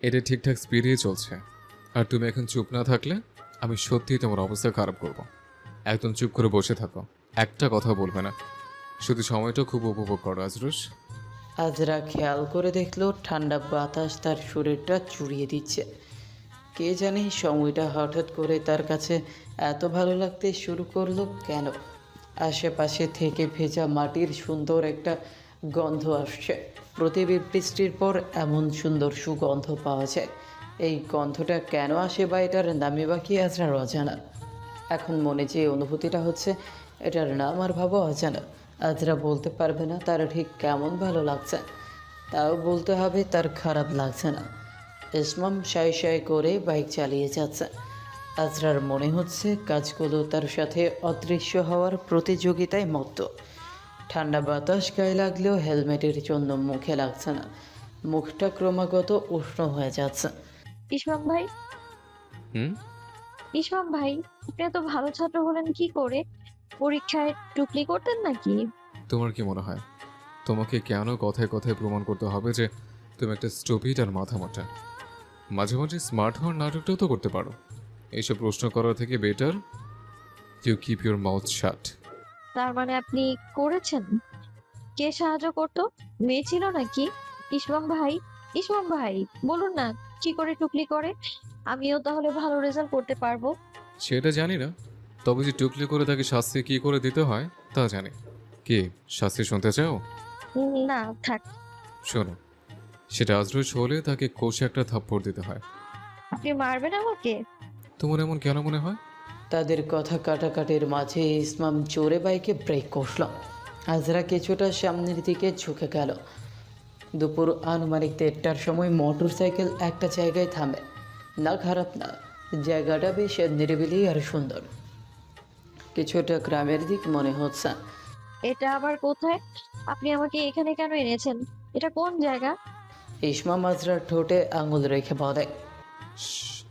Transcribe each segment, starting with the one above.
এটা ঠিকঠাক স্পিডেই চলছে। আর তুমি এখন চুপ না থাকলে আমি সত্যিই তোমার অবস্থা খারাপ করব। একদম চুপ করে বসে থাকো, একটা কথা বলবে না, শুধু সময়টা খুব উপভোগ করো আজরুশ। আজরা খেয়াল করে দেখলো ঠান্ডা বাতাস তার শরীরটা চুড়িয়ে দিচ্ছে। কে জানে সময়টা হঠাৎ করে তার কাছে এত ভালো লাগতে শুরু করলো কেন। আশেপাশে থেকে ভেজা মাটির সুন্দর একটা গন্ধ আসছে। প্রতি বৃষ্টির পর এমন সুন্দর সুগন্ধ পাওয়া যায়। এই গন্ধটা কেন আসে বা এটার নামই বা কি আজরার অজানা। এখন মনে যে অনুভূতিটা হচ্ছে, এটার নাম আর ভাবো অজানা। আজরা বলতে পারবে না তার ঠিক কেমন ভালো লাগছে, তাও বলতে হবে তার খারাপ লাগছে না। ইসমাম সাই সাই করে বাইক চালিয়ে যাচ্ছে। আজরার মনে হচ্ছে কাজগুলো তার সাথে অদৃশ্য হওয়ার প্রতিযোগিতায় মত্ত। ঠান্ডা বাতাস গায়ে লাগলেও হেলমেটের জন্য মুখে লাগছে না। মুখটা ক্রমাগত উষ্ণ হয়ে যাচ্ছে। ইসমাম ভাই, হুম। ইসমাম ভাই, আপনি এত ভালো ছাত্র হলেন কি করে? পরীক্ষায় টুকলি করতেন নাকি? তোমার কি মনে হয় তোমাকে কেন কথায় কথায় প্রমাণ করতে হবে যে তুমি একটা স্টুপিড আর মাথা মোটা? মাঝে মাঝে স্মার্ট হওয়ার নাটকটাও তো করতে পারো। এইসব প্রশ্ন করার থেকে better you keep your mouth shut. তার মানে আপনি করেছেন? কে সাহায্য করতো? মেয়ে ছিল নাকি? ইসমাম ভাই, ইসমাম ভাই, বলুন না কি করে টুকলি করে, আমিও তাহলে ভালো রেজাল্ট করতে পারবো। সেটা জানি না, তবে যে টুকলি করে তাকে শাস্তি কী করে দিতে হয় তা জানি। কি শাস্তি শুনতে চাও? না থাক। শোনো, সেটা আজরুজ হলে তাকে কষে একটা থাপ্পড় দিতে হয়। আপনি মারবেন আমাকে? তোমার এমন কেন মনে হয়? তাদের কথা কাটাকাটির মাঝে ইসমাম জোরে বাইকে ব্রেক কষল। আজরা কিছুটা সামনের দিকে ঝুঁকে গেল। দুপুর আনুমানিক 1টার সময় মোটর সাইকেল একটা জায়গায় থামে। না খারাপ না, জায়গাটা বেশ নিরিবিলি আর সুন্দর। কিছুটা গ্রামের দিক মনে হচ্ছে। এটা আবার কোথায়? আপনি আমাকে এখানে কেন এনেছেন? এটা কোন জায়গা? ইসমা মাজরার ঠোঁটে আঙুল রেখে বলে। শ্শ্,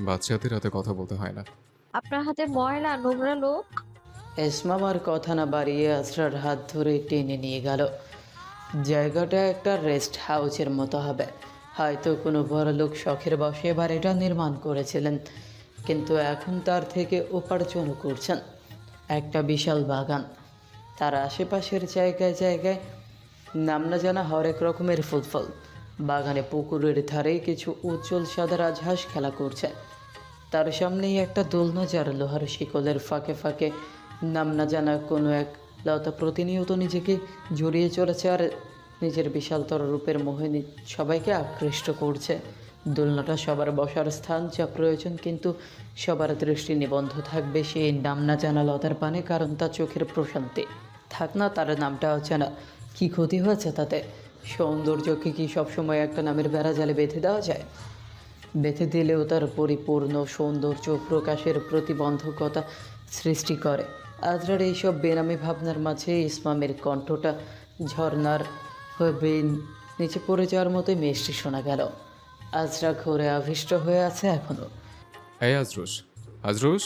বাচ্চাদের হাতে কথা বলতে হয় না। আপনার হাতে ময়লা নোংরা লোক। ইসমামার কথা না বাড়িয়ে আজরার হাত ধরে টেনে নিয়ে গেল। জায়গাটা একটা রেস্ট হাউসের মতো হবে। হয়তো কোনো বড়লোক শখের বশে বাড়িটা নির্মাণ করেছিলেন, কিন্তু এখন তার থেকে উপার্জনও করছেন। একটা বিশাল বাগান, তার আশেপাশের জায়গায় জায়গায় নাম না জানা হরেক রকমের ফুল ফল। বাগানে পুকুরের ধারে কিছু উজ্জ্বল সাদা রাজহাঁস খেলা করছে। তার সামনেই একটা দোলনা, যার লোহার শিকলের ফাঁকে ফাঁকে নাম না জানা কোনো এক লতা প্রতিনিয়ত নিজেকে জড়িয়ে চলেছে আর নিজের বিশালতর রূপের মোহে সবাইকে আকৃষ্ট করছে। দোলনাটা সবার বসার স্থান যা প্রয়োজন, কিন্তু সবার দৃষ্টি নিবন্ধ থাকবে সেই নাম না জানা লতার পানে, কারণ তার চোখের প্রশান্তি। থাক না তার নামটা অচেনা, কী ক্ষতি হয়েছে তাতে? সৌন্দর্যকে কি সবসময় একটা নামের বেড়া জালে বেঁধে দেওয়া যায়? বেঁধে দিলেও তার পরিপূর্ণ সৌন্দর্য প্রকাশের প্রতিবন্ধকতা সৃষ্টি করে। আজরার এইসব বেনামি ভাবনার মাঝে ইসমামের কণ্ঠটা ঝর্নার হয়ে নিচে পড়ে যাওয়ার মতোই মিষ্টি শোনা গেল। আজরা ঘোরে আবিষ্ট হয়ে আছে এখনো। এই আজরুশ, আজরুশ।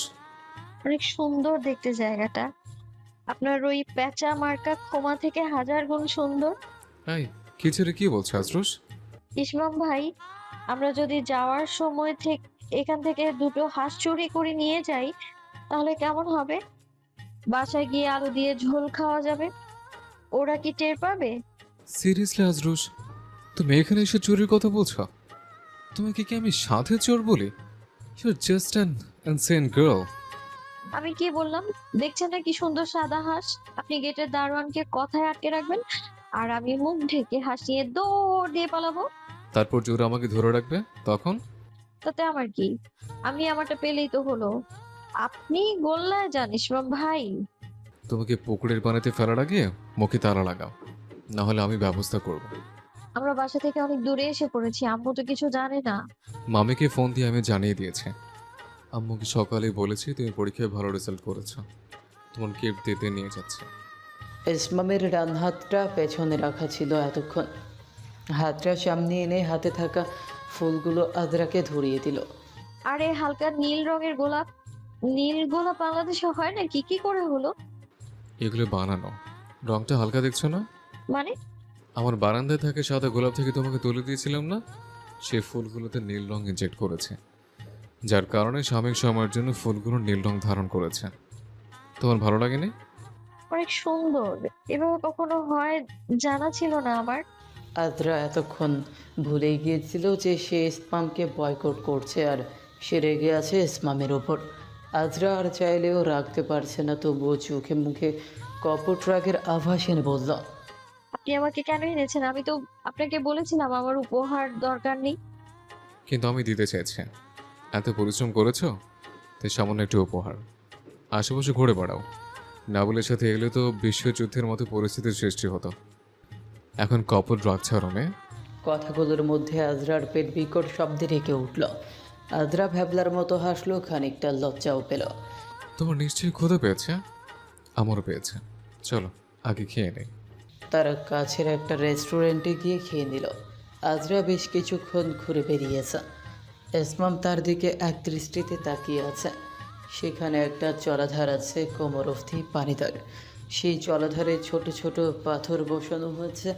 অনেক সুন্দর দেখতে জায়গাটা। আপনার ওই প্যাঁচা মার্কা খোমা থেকে হাজার গুণ সুন্দর। এই কি ছেড়ে কি বলছো আজরুশ? ইসমাম ভাই, আমরা যদি যাওয়ার সময় এখান থেকে দুটো হাঁস চুরি করে নিয়ে যাই, তাহলে কেমন হবে? বাসায় গিয়ে আলু দিয়ে ঝোল খাওয়া যাবে। ওরা কি টের পাবে? সিরিয়াসলি আজরুশ, তুমি এখানে এসে চোরের কথা বলছো? তোমাকে কি আমি সাথে চোর বলি? You just an insane girl. আমি কি বললাম? দেখছেন না কি সুন্দর সাদা হাঁস? আপনি গেটের দারোয়ানকে কথায় আটকে রাখবেন, আর আমি মুখ ঢেকে হাঁস নিয়ে দৌড় দিয়ে পালাবো। তারপর চোর আমাকে ধরে রাখবে তখন? তাতে আমার কি? আমি আমারটা পেলেই তো হলো। আপনি গোল্লায় যান ইসমাম ভাই। তোমাকে পুকুরের পানিতে ফেলার আগে মুখে তালা লাগাও, না হলে আমি ব্যবস্থা করব। আমরা বাসা থেকে অনেক দূরে এসে পড়েছি, আম্মু তো কিছু জানে না। মামিকে ফোন দিয়ে আমি জানিয়ে দিয়েছি। আম্মুকে সকালেই বলেছি তুমি পরীক্ষায় ভালো রেজাল্ট করেছো, তোমার গিফট দিতে নিয়ে যাচ্ছে। ইসমামের ডান হাতটা পেছনে রাখা ছিল এতক্ষণ। হাতটা সামনে এনে হাতে থাকা ফুলগুলো আদ্রাকে ধরিয়ে দিল। আরে হালকা নীল রঙের গোলাপ, নীল গোলাপ বাংলাদেশে হয় না, কি কি করে হলো? এগুলো বানানো, রংটা হালকা দেখছো না? মানে? আমার বারান্দায় থাকে সাদা গোলাপ থেকে তোমাকে তুলে দিয়েছিলাম না, সে ফুলগুলোতে নীল রং ইনজেক্ট করেছে, যার কারণে সাময়িক সময়ের জন্য ফুলগুলো নীল রং ধারণ করেছে। তোমার ভালো লাগেনি? অনেক সুন্দর। এভাবে কখনো হয় জানা ছিল না আমার। আদ্রা এতক্ষণ ভুলেই গিয়েছিল যে সে ইসমামকে বয়কট করছে আর সে রেগে আছে ইসমামের ওপর। আদ্রা আর চাইলেও রাখতে পারছে না, তবুও চোখে মুখে কপট রাগের আভাস এনে বলল, আপনি আমাকে কেন এনেছেন? আমি তো আপনাকে বলেছিলাম আমার উপহার দরকার নেই। কিন্তু আমি দিতে চাইছি। এত পরিশ্রম করেছো, তাই সামান্য একটু উপহার। আশেপাশে ঘুরে বেড়াও। নাবলের সাথে এলে তো বিশ্বযুদ্ধের মতো পরিস্থিতির সৃষ্টি হতো। এখন কপট রাগ ছাড়ো মেয়ে। কথাগুলোর মধ্যে আজরার পেট বিকট শব্দে রেখে উঠল। আজরা ভ্যাবলার মতো হাসলো, খানিকটা লজ্জাও পেল। তোমার নিশ্চয়ই ক্ষুধা পেয়েছে? আমারও পেয়েছে। চলো আগে খেয়ে নেই। তার কাছের একটা রেস্টুরেন্টে গিয়ে খেয়ে নিল। আজরা বেশ কিছুক্ষণ ঘুরে বেরিয়েছে। ইসমাম তার দিকে এক দৃষ্টিতে তাকিয়ে আছে। সেখানে একটা জলাধার আছে, কোমর অবধি পানিদার। সেই জলাধারে ছোট ছোট পাথর বসানো হয়েছে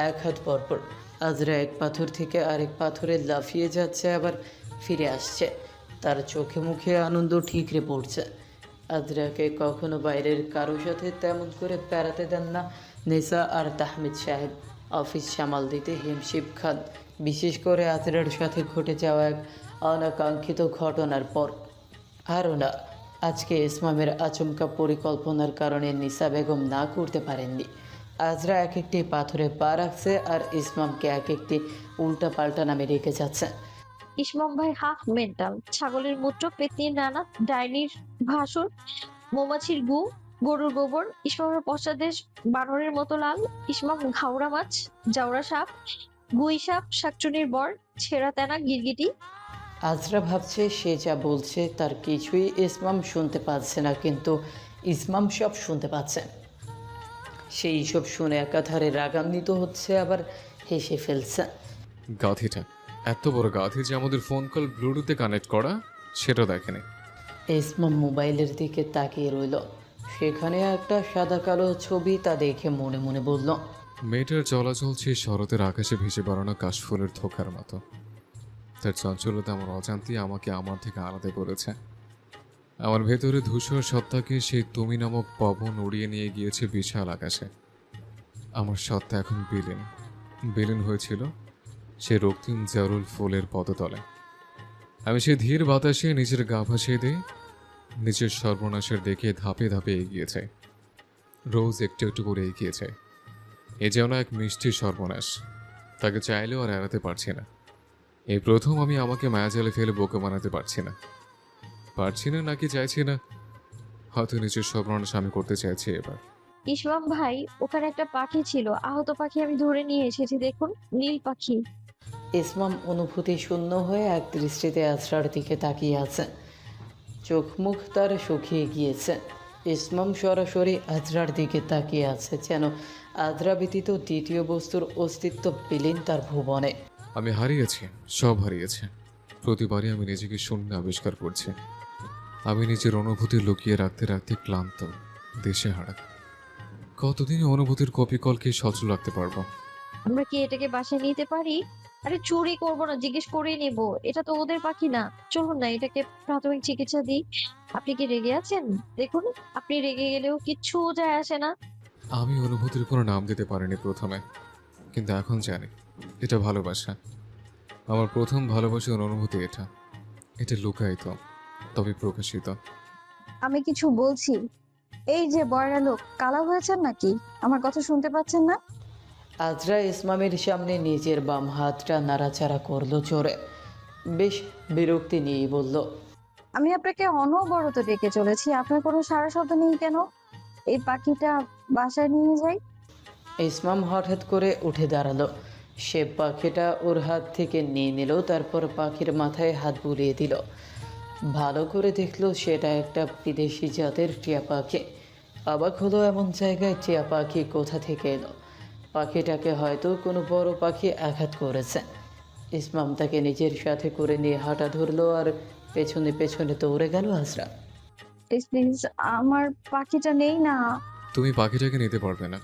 এক হাত পরপর। আজরা এক পাথর থেকে আরেক পাথরে লাফিয়ে যাচ্ছে, আবার ফিরে আসছে। তার চোখে মুখে আনন্দ ঠিকরে পড়ছে। আজরাকে কখনো বাইরের কারোর সাথে তেমন করে পেরাতে দেন না নিসা আর তাহমিদ সাহেব। অফিস সামাল দিতে হিমশিম খান, বিশেষ করে আজরার সাথে ঘটে যাওয়া এক অনাকাঙ্ক্ষিত ঘটনার পর। আরও না, আজকে ইসমামের আচমকা পরিকল্পনার কারণে নিসা বেগম না করতে পারেননি। আজরা এক একটি পাথরে পা রাখছে আর ইসমামকে এক একটি উল্টা পাল্টা নামে রেখে যাচ্ছে। ইসমাম ভাই হাফ মেন্টাল। ছাগলের মূত্র, পেতনির নানা, ডাইনির ভাসুর, মৌমাছির গু, গরুর গোবর, ইসমামের পশ্চাদেশ বানরের মতো লাল, ইসমাম ঘাওড়া মাছ, জাউরা সাপ, গুই সাপ, শাকচুনির বর, ছেঁড়া তেনা, গিরগিটি। আজরা ভাবছে সে যা বলছে তার কিছুই ইসমাম শুনতে পাচ্ছে না, কিন্তু ইসমাম সব শুনতে পাচ্ছে। সেই সব শুনে একাধারে রাগান্বিত হচ্ছে, আবার হেসে ফেলছে। গাধিটা এত বড় গাধি যে আমাদের ফোন কল ব্লুটুথে কানেক্ট করা সেটা দেখেনি। ইসমাম মোবাইলের দিকে তাকিয়ে রইল। সেখানে একটা সাদা কালো ছবি, তা দেখে মনে মনে বলল, মেয়েটার চলাচল সেই শরতের আকাশে ভেসে বেড়ানো কাশফুলের থোকার মতো। তার চঞ্চলতা আমার অজান্তি আমাকে আমার থেকে আলাদা করেছে। আমার ভেতরে ধূসর সত্তাকে সেই তুমি নামক পবন উড়িয়ে নিয়ে গিয়েছে বিশাল আকাশে। আমার সত্তা এখন বিলীন বিলীন হয়েছিল সে রক্তিম জারুল ফুলের পদতলে। আমি সেই ধীর বাতাসে নিজের গা ভাসিয়ে দিই, নিজের সর্বনাশের দেখে ধাপে ধাপে এগিয়ে যায়। রোজ একটু একটু করে এগিয়ে যায়। এ যেন এক মিষ্টি সর্বনাশ, তাকে চাইলেও আর এড়াতে পারছি না। এই প্রথম আমি আমাকে মায়াজালে ফেলে বোকা বানাতে পারছি না। পারছি না নাকি চাইছি না, হয়তো নিজের সর্বনাশ আমি করতে চাইছি এবার। ইসমাম ভাই, ওখানে একটা পাখি ছিল, আহত পাখি, আমি ধরে নিয়ে এসেছি, দেখুন, নীল পাখি। ইসমাম অনুভূতি শূন্য হয়ে এক দৃষ্টিতে আজরার দিকে তাকিয়ে আছে। চোখ মুখ তার শুকিয়ে গিয়েছে। ইসমাম সরাসরি আজরার দিকে তাকিয়ে আছে, যেন আজরা ব্যতীত দ্বিতীয় বস্তুর অস্তিত্ব বিলীন তার ভুবনে। আমি হারিয়েছি, সব হারিয়েছি। প্রতিবারই আমি নিজেকে শূন্য আবিষ্কার করছি। আমি নিজের অনুভূতি লুকিয়ে রাখতে রাখতে ক্লান্ত, দেশে হারা। কতদিন অনুভূতির কপিকলকে সচল রাখতে পারবো? আমরা কি এটাকে বাসায় নিতে পারি? আরে চুরি করবো না, জিজ্ঞেস করেই নেব। এটা তো ওদের পাখি না। চলুন না, এটাকে প্রাথমিক চিকিৎসা দিই। আপনি কি রেগে আছেন? দেখুন, আপনি রেগে গেলেও কিচ্ছু যায় আসে না। আমি অনুভূতির কোনো নাম দিতে পারিনি প্রথমে, কিন্তু এখন জানি এটা ভালোবাসা। আমার প্রথম ভালোবাসার অনুভূতি এটা। এটা লুকায়িত, তবে প্রকাশিত। আমি কিছু বলছি। এই যে বয়রা লোক, কালা হয়েছেন নাকি? আমার কথা শুনতে পাচ্ছেন না? আজরা ইসমামের সামনে নিজের বাম হাতটা নাড়াচাড়া করলো জোরে। বেশ বিরক্তি নিয়েই বলল, আমি আপনাকে অনবরত ডেকে চলেছি, আপনার কোনো সাড়া শব্দ নেই কেন? এই পাখিটা বাসায় নিয়ে যাই। ইসমাম হঠাৎ করে উঠে দাঁড়ালো। সে পাখিটা ওর হাত থেকে নিয়ে নিল, তারপর পাখির মাথায় হাত বুলিয়ে দিল। ভালো করে দেখলো সেটা একটা বিদেশি জাতের টিয়া পাখি। অবাক হলো, এমন জায়গায় টিয়া পাখি কোথা থেকে এলো। পাখিটাকে হয়তো কোনো বড় পাখি আঘাত করেছে। ইসমাম তাকে নিজের সাথে করে নিয়ে হাঁটা ধরলো আর পেছনে পেছনে দৌড়ে গেল আজরা। প্লিজ প্লিজ, আমার পাখিটা নেই না। তুমি পাখিটাকে নিতে পারবে না।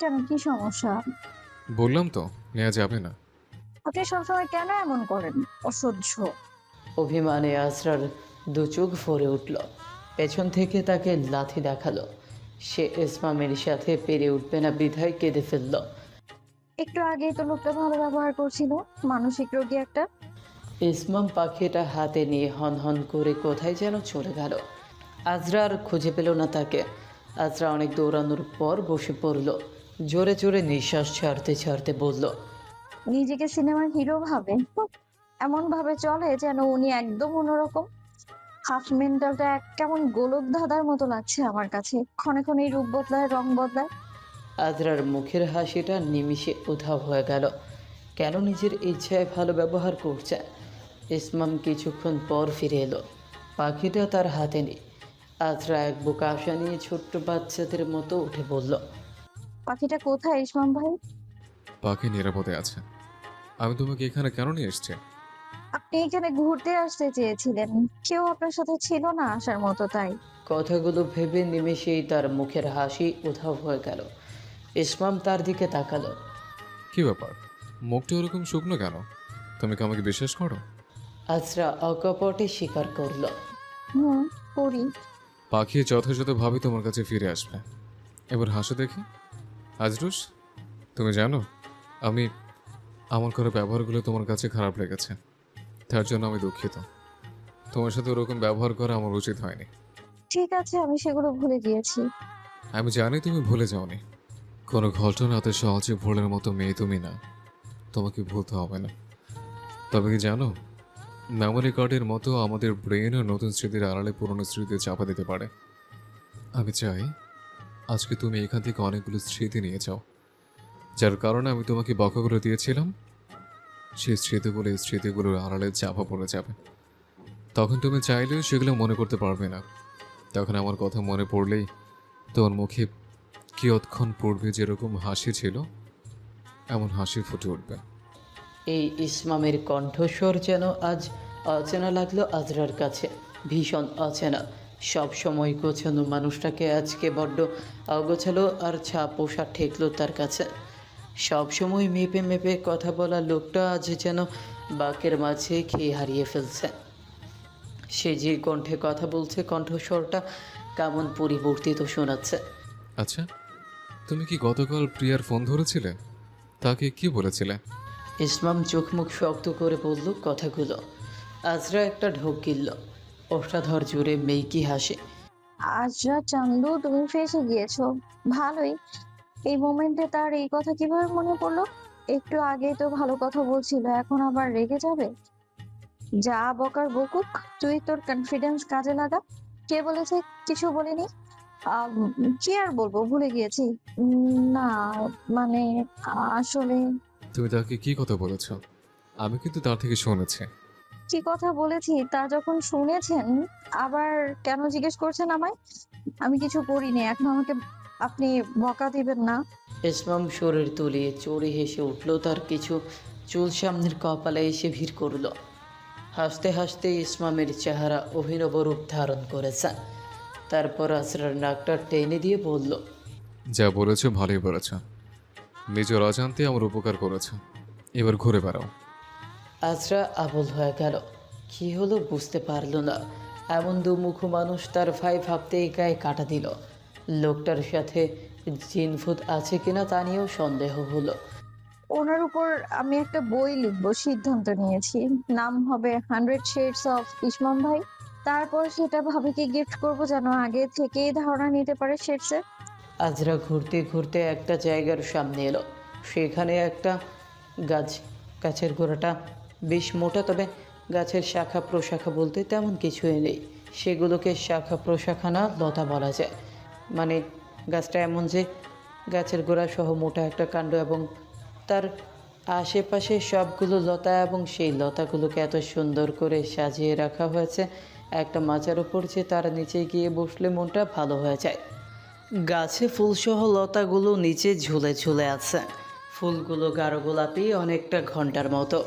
কেন, কি সমস্যা? বললাম তো, নেওয়া যাবে না। আপনি সবসময় কেন এমন করেন? অসহ্য। অভিমানে আজরার দু চোখ ভরে উঠল। পেছন থেকে তাকে লাথি দেখালো। সে ইসমামের সাথে পেরে উঠবে না বিধায় কেঁদে ফেলল। একটু আগেই তো লোকটা ভালো ব্যবহার করছিল, মানসিক রোগী একটা। ইসমাম পাখিটা হাতে নিয়ে হন হন করে কোথায় যেন চলে গেল। আজরা আর খুঁজে পেল না তাকে। আজরা অনেক দৌড়ানোর পর বসে পড়ল। জোরে জোরে নিঃশ্বাস ছাড়তে ছাড়তে বলল, নিজেকে সিনেমার হিরো ভাবে, এমন ভাবে চলে যেন উনি একদম অন্যরকম। হাফ মেন্টালটা কেমন গোলক ধাঁধার মতো লাগছে আমার কাছে, ক্ষণে ক্ষণে রূপ বদলায়, রং বদলায়। আজরার মুখের হাসিটা নিমিষে উধাও হয়ে গেল। কেন নিজের ইচ্ছায় ভালো ব্যবহার করছে। ইসমাম কিছুক্ষণ পর ফিরে এলো। পাখিটা তার হাতে নেই। আজরা এক বুক আশা নিয়ে ছোট্ট বাচ্চাদের মতো উঠে বলল, পাখিটা কোথায় ইসমাম ভাই? পাখি নিরাপদে আছে। আমি তোমাকে এখানে কেন নিয়ে এসছি? আপনি এখানে ঘুরতে আসতে চেয়েছিলেন, কেউ আপনার সাথে ছিল না আসার মতো, তাই। কথাগুলো ভেবে নিমেষেই তার মুখের হাসি উধাও হয়ে গেল। ইসমাম তার দিকে তাকালো। কি ব্যাপার, মুখটা ওরকম শুকনো কেন? তুমি কি আমাকে বিশ্বাস করো? আজরা অকপটে স্বীকার করল। হুম, করি। পাখি যথাযথভাবে তোমার কাছে ফিরে আসবে। এবার হাসো দেখি। আজরুস, তুমি জানো আমি আমার করা ব্যবহারগুলো তোমার কাছে খারাপ লেগেছে। তার জন্য আমি দুঃখিত। তোমার সাথে ওরকম ব্যবহার করা আমার উচিত হয়নি। ঠিক আছে, আমি সেগুলো ভুলে গিয়েছি। আমি জানি তুমি ভুলে যাওনি। কোনো ঘটনাতে সহজে ভুলের মতো মেয়ে তুমি না। তোমাকে ভুলতে হবে না। তবে কি জানো, মেমোরি কার্ডের মতো আমাদের ব্রেনও নতুন স্মৃতির আড়ালে পুরনো স্মৃতি চাপা দিতে পারে। আমি চাই আজকে তুমি এখান থেকে অনেকগুলো স্মৃতি নিয়ে যাও। যার কারণে আমি তোমাকে বকা করে দিয়েছিলাম, সেই স্মৃতিগুলো এই স্মৃতিগুলোর আড়ালে চাপা পড়ে যাবে। তখন তুমি চাইলেও সেগুলো মনে করতে পারবে না। তখন আমার কথা মনে পড়লেই তোমার মুখে কিয়ৎক্ষণ পূর্বে যেরকম হাসি ছিল, এমন হাসি ফুটে উঠবে। এই ইসমামের কণ্ঠস্বর যেন আজ অচেনা লাগলো আজরার কাছে। ভীষণ অচেনা। সব সময় গোছানো মানুষটাকে আজকে বড্ড অগোছালো আর পোষা ঠেকলো তার কাছে। সব সময় মেপে মেপে কথা বলা লোকটা আজ যেন বাকের মাঝে খেয়ে হারিয়ে ফেলছে। সে যে কণ্ঠে কথা বলছে, কণ্ঠস্বরটা কেমন পরিবর্তিত শোনাচ্ছে। আচ্ছা, তুমি কি গতকাল প্রিয়ার ফোন ধরেছিলে? তাকে কি বলেছিলে? ইসমাম চোখ মুখ শক্ত করে বলল কথাগুলো। আজরা একটা ঢোক গিলল। ওষ্ঠাধর জুড়ে মেইকি হাসে। আজরা চান্দু, তুমি ফেঁসে গিয়েছো। ভালোই। এই মোমেন্টে তার এই কথা কিভাবে মনে পড়লো? একটু আগেই তো ভালো কথা বলছিল, এখন আবার রেগে যাবে? যা বকার বকুক, তুই তোর কনফিডেন্স কাজে লাগা। কে বলেছে? কিছু বলিনি। আম, কি আর বলবো, ভুলে গিয়েছি। না, মানে আসলে তুমি তাকে কি কথা বলেছ? আমি কিন্তু তার থেকে শুনেছি। কি কথা বলেছি তা যখন শুনেছেন, আবার কেন জিজ্ঞেস করছেন আমায়? আমি কিছু করিনি, এখন আমাকে আপনি বকা দিবেন না। ইসমাম শরীর তুলিয়ে চড়ে হেসে উঠল। তার কিছু চুল সামনের কপালে এসে ভিড় করল। হাসতে হাসতে ইসমামের চেহারা অভিনব রূপ ধারণ করেছে। তারপর আজরার নাকটা টেনে দিয়ে বলল, যা বলেছ ভালোই বলেছ। নিজের অজান্তে আমার উপকার করেছ। এবার ঘুরে বেড়াও। আজরা আবল হয়ে গেল। কি হলো বুঝতে পারল না। এমন দুমুখো মানুষ তার ভাই ভাবতেই গায়ে কাটা দিল। লোকটার সাথে জিনভূত আছে কিনা তা নিয়েও সন্দেহ হলো। ওনার উপর আমি একটা বই লিখবো সিদ্ধান্ত নিয়েছি। নাম হবে 100 শেডস অফ ইসমাম ভাই। তারপর সেটা ভাবিকে গিফট করব, যেন আগে থেকেই ধারণা নিতে পারে শেডসের। আজরা ঘুরতে ঘুরতে একটা জায়গার সামনে এলো। সেখানে একটা গাছ। গাছের গোড়াটা বেশ মোটা, তবে গাছের শাখা প্রশাখা বলতে তেমন কিছুই নেই। সেগুলোকে শাখা প্রশাখা না, লতা বলা যায়। মানে গাছটা এমন যে গাছের গোড়া সহ মোটা একটা কাণ্ড এবং তার আশেপাশে সবগুলো লতা, এবং সেই লতাগুলোকে এত সুন্দর করে সাজিয়ে রাখা হয়েছে একটা মাচার ওপর যে তার নিচে গিয়ে বসলে মনটা ভালো হয়ে যায়। গাছে ফুলসহ লতাগুলো নিচে ঝুলে ঝুলে আছে। ফুলগুলো গাঢ় গোলাপি, অনেকটা ঘন্টার মতো।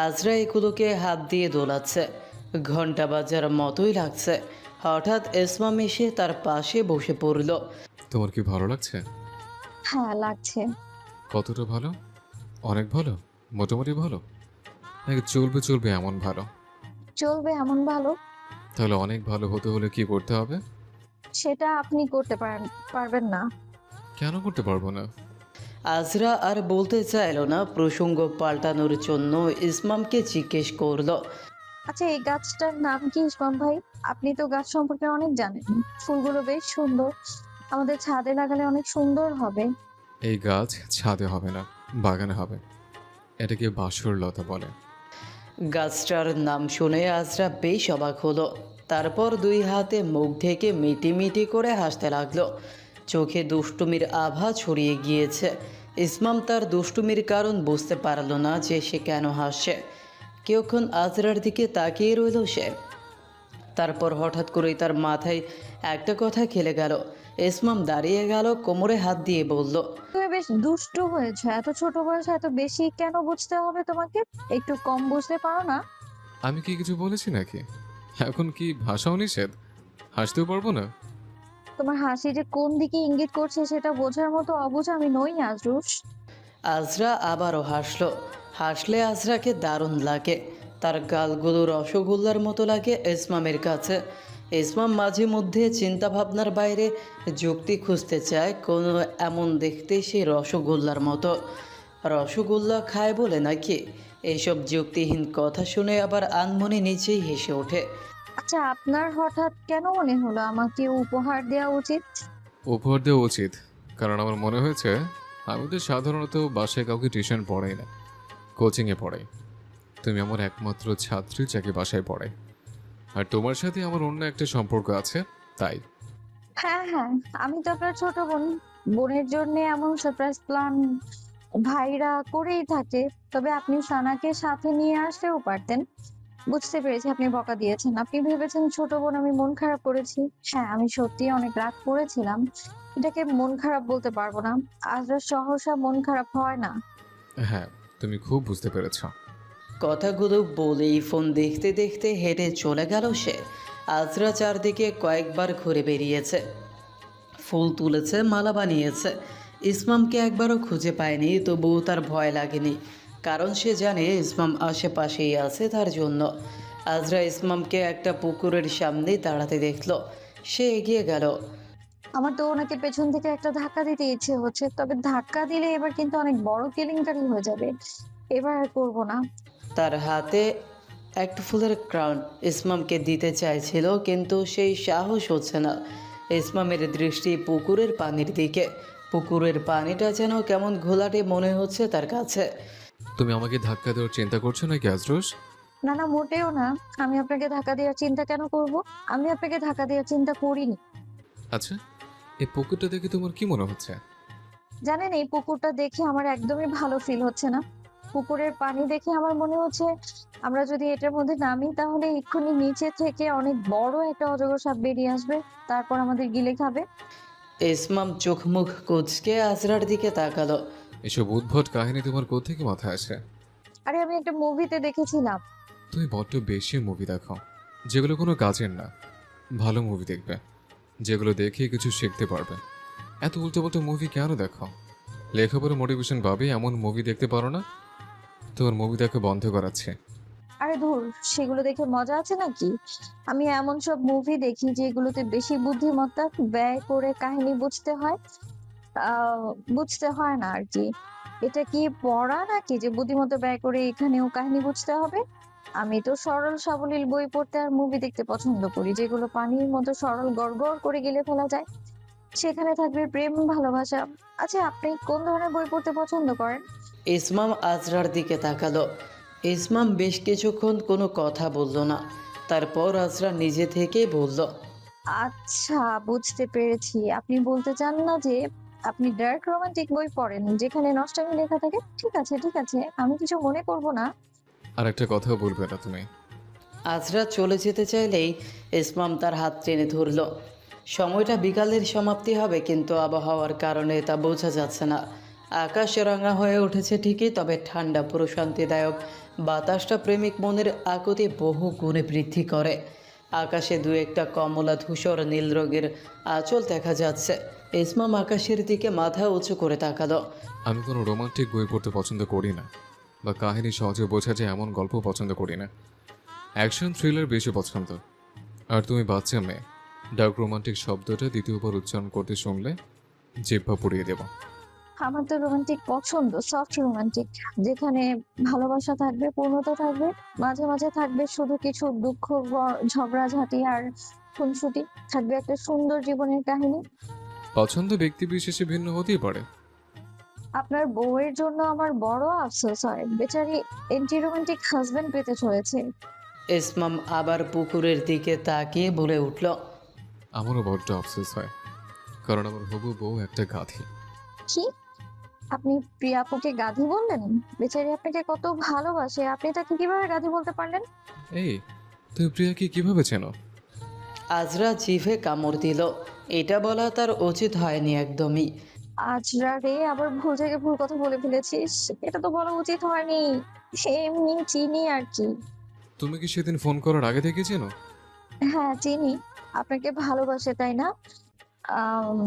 আজরা এগুলোকে হাত দিয়ে দোলাচ্ছে। ঘন্টা বাজার মতোই লাগছে। হঠাৎ ইসমাম এসে তার পাশে বসে পড়ল। তোমার কি ভালো লাগছে? হ্যাঁ, লাগছে। কতটা ভালো? অনেক ভালো? মোটামুটি ভালো? নাকি চলবে চলবে এমন ভালো? চলবে এমন ভালো? তাহলে অনেক ভালো হতে হলে কি করতে হবে? সেটা আপনি করতে পারবেন না। কেন করতে পারবো না? আজরা আর বলতে চাইল না, প্রসঙ্গ পাল্টানোর জন্য ইসমামকে জিজ্ঞেস করলো। আচ্ছা, এই গাছটার নাম কি ইসমাম ভাই? আপনি তো গাছ সম্পর্কে অনেক জানেন। ফুলগুলো বেশ সুন্দর, আমাদের ছাদে লাগালে অনেক সুন্দর হবে। এই গাছ ছাদে হবে না, বাগানে হবে। এটাকে বাসর লতা বলে। গাছটার নাম শুনে আজরা বেশ অবাক হলো। তারপর দুই হাতে মুখ ঢেকে মিটি করে হাসতে লাগলো। চোখে দুষ্টুমির আভা ছড়িয়ে গিয়েছে। ইসমাম তার দুষ্টুমির কারণ বুঝতে পারল না যে সে কেন হাসছে। কিছুক্ষণ আজরার দিকে তাকিয়ে রইল সে। তারপর হঠাৎ করেই তার মাথায় একটা কথা খেলে গেল। ইসমাম দাঁড়িয়ে গেল, কোমরে হাত দিয়ে বলল, তুমি বেশ দুষ্টু হয়েছো। এত ছোট বয়সে এত বেশি কেন বুঝতে হবে তোমাকে? একটু কম বুঝতে পারো না? আমি কি কিছু বলেছি নাকি? এখন কি ভাষাও নিষেধ? হাসতেও পারবো না? তোমার হাসি যে কোন দিকে ইঙ্গিত করছে সেটা বোঝার মতো অবুঝ আমি নই আজরুশ। আজরা আবারও হাসলো। হাসলে আজরাকে দারুণ লাগে। তার গালগুলো রসগোল্লার মতো লাগে ইসমামের কাছে। ইসমাম মাঝে মধ্যে চিন্তাভাবনার বাইরে যুক্তি খুঁজতে চায়, কোনো এমন দেখতে সে রসগোল্লার মতো। রসগোল্লা খায় বলে নাকি? এইসব যুক্তিহীন কথা শুনে আবার আনমনে নিচেই হেসে ওঠে। আচ্ছা, আপনার হঠাৎ কেন মনে হলো আমাকে উপহার দেওয়া উচিত? উপহার দেওয়া উচিত, কারণ আমার মনে হয়েছে আমি তো সাধারণত বাসায় কাউকে টিউশন পড়াই না, কোচিংয়ে পড়াই। তুমি আমার একমাত্র ছাত্রী যাকে বাসায় পড়াই, আর তোমার সাথে আমার অন্য একটা সম্পর্ক আছে, তাই। হ্যাঁ হ্যাঁ, আমি তো আপনার ছোট বোন। বোনের জন্য এমন সারপ্রাইজ প্ল্যান ভাইরা করেই থাকে। তবে আপনি সানাকে সাথে নিয়ে আসলেও পারতেন। বুঝতে পেরেছি আপনি বকা দিয়েছেন। আপনি ভেবেছেন ছোট বোন আমি মন খারাপ করেছি। হ্যাঁ, আমি সত্যি অনেক রাগ করেছিলাম। এটাকে মন খারাপ বলতে পারবো না। আজরা সহসা মন খারাপ হয় না। হ্যাঁ, তুমি খুব বুঝতে পেরেছ। কথাগুলো বলেই ফোন দেখতে দেখতে হেঁটে চলে গেল সে। আজরা চারদিকে কয়েকবার ঘুরে বেরিয়েছে, ফুল তুলেছে, মালা বানিয়েছে। ইসমামকে একবারও খুঁজে পায়নি, তবুও তার ভয় লাগেনি, কারণ সে জানে ইসমাম আশেপাশেই আছে তার জন্য। আজরা ইসমামকে একটা পুকুরের সামনেই দাঁড়াতে দেখলো। সে এগিয়ে গেল। আমার তো ওনাকে পেছন থেকে একটা ধাক্কা দিতে ইচ্ছে হচ্ছে, তবে ধাক্কা দিলে এবার কিন্তু অনেক বড় কেলেঙ্কারি হয়ে যাবে। এবার আর করবো না। তার হাতে একটা ফুলের ক্রাউন ইসমামকে দিতে চাইছিল, কিন্তু সেই সাহস হচ্ছে না। ইসমামের দৃষ্টি পুকুরের পানির দিকে। পুকুরের পানিটা যেন কেমন ঘোলাটে মনে হচ্ছে তার কাছে। তুমি আমাকে ধাক্কা দেওয়ার চিন্তা করছো নাকি আজরোস? না না, মোটেও না। আমি আপনাকে ধাক্কা দেওয়ার চিন্তা কেন করব? আমি আপনাকে ধাক্কা দেওয়ার চিন্তা করিনি। আচ্ছা, এই পুকুরটা দেখে তোমার কি মনে হচ্ছে? জানেন, এই পুকুরটা দেখে আমার একদমই ভালো ফিল হচ্ছে না। পুকুরের পানি দেখে আমার মনে হচ্ছে আমরা যদি এটার মধ্যে নামি তাহলে এক্ষুনি নিচে থেকে অনেক বড় একটা অজগর সাপ বেরিয়ে আসবে, তারপর আমাদের গিলে খাবে। ইসমাম চোখ মুখ কুঁচকে আজরার দিকে তাকালো। এসব উদ্ভট কাহিনী তোমার কোত্থেকে মাথায় আসে? আরে, আমি একটা মুভিতে দেখেছিলাম। তুমি বড্ড বেশি মুভি দেখো, যেগুলো কোনো কাজের না। ভালো মুভি দেখবে, যেগুলো দেখে কিছু শিখতে পারবে। এত উল্টোপাল্টা মুভি কেন দেখো? লেখাপড়া মোটিভেশন পাবে এমন মুভি দেখতে পারো না? তোমার মুভি দেখা বন্ধ করাচ্ছে। আরে ধুর, সেগুলো দেখে মজা আছে নাকি? আমি এমন সব মুভি দেখি যেগুলোতে বেশি বুদ্ধিমত্তা ব্যয় করে কাহিনী আহ বুঝতে হয় না আর কি। এটা কি পড়া নাকি যে বুদ্ধিমত্তা ব্যয় করে এখানেও কাহিনী বুঝতে হবে? আমি তো সরল সাবলীল বই পড়তে আর মুভি দেখতে পছন্দ করি, যেগুলো পানির মতো সরল গড়গড় করে গিলে ফেলা যায়। সেখানে থাকবে প্রেম, ভালোবাসা। আচ্ছা, আপনি কোন ধরনের বই পড়তে পছন্দ করেন? ইসমাম আজরার দিকে তাকালো। ইসমাম বেশ কিছুক্ষণ কোনো কথা বলল না। তারপর আজরা নিজে থেকেই বলল, আচ্ছা, বুঝতে পেরেছি। আপনি বলতে চান না যে আপনি ডার্ক রোমান্টিক বই পড়েন যেখানে নষ্টামি লেখা থাকে। ঠিক আছে ঠিক আছে, আমি কিছু মনে করব না। আর একটা কথাও বলবে না তুমি। আজরা চলে যেতে চাইলেই ইসমাম তার হাত টেনে ধরল। সময়টা বিকালের সমাপ্তি হবে, কিন্তু আবহাওয়ার কারণে তা বোঝা যাচ্ছে না। আকাশ রাঙা হয়ে উঠেছে ঠিকই, তবে ঠান্ডা প্রশান্তিদায়ক বাতাসটা প্রেমিক মনের আকুতি বহু গুণে বৃদ্ধি করে। আকাশে দু একটা কমলা ধূসর নীল রঙের আঁচল দেখা যাচ্ছে। ইসমাম আকাশের দিকে মাথা উঁচু করে তাকালো। আমি কোনো রোমান্টিক বই পড়তে পছন্দ করি না। বা কাহিনী সহজে বোঝা যায় এমন গল্প পছন্দ করি না। অ্যাকশন থ্রিলার বেশি পছন্দ। আর তুমি বাচ্চা মেয়ে, ডার্ক রোমান্টিক শব্দটা দ্বিতীয়বার উচ্চারণ করতে শুনলে জিহ্বা পুড়িয়ে দেব। আমার তো রোমান্টিক পছন্দ, সফট রোমান্টিক, যেখানে ভালোবাসা থাকবে, পূর্ণতা থাকবে, মাঝে মাঝে থাকবে শুধু কিছু দুঃখ, ঝগড়াঝাটি আর খুনসুটি, থাকবে একটা সুন্দর জীবনের কাহিনী। পছন্দ ব্যক্তি বিশেষে ভিন্ন হতেই পারে। আপনার বউয়ের জন্য আমার বড় আফসোস হয়, বেচারি এন্টি রোমান্টিক হাজবেন্ড পেতে চলেছে। ইসমাম আবার পুকুরের দিকে তাকিয়ে বলে উঠল, আমারও বড্ড আফসোস হয়, কারণ আমার হবু বউ একটা গাধি। কি? আপনি প্রিয়াপুকে গাধি বললেন? বেচারি আপনাকে কত ভালোবাসে, আপনি তাকে কিভাবে গাধি বলতে পারলেন? এই, তুমি প্রিয়াকে কিভাবে চেনো? আজরা জিভে কামড় দিল। এটা বলা তার উচিত হয়নি একদমই। আজরা রে, আবার ভুল জায়গায় ভুল কথা বলে ফেলেছিস। এটা তো বলা উচিত হয়নি। সে এমনি চিনি আর কি। তুমি কি সেদিন ফোন করার আগে থেকে চেনো? হ্যাঁ চিনি। আপনাকে ভালোবাসে তাই না? আম,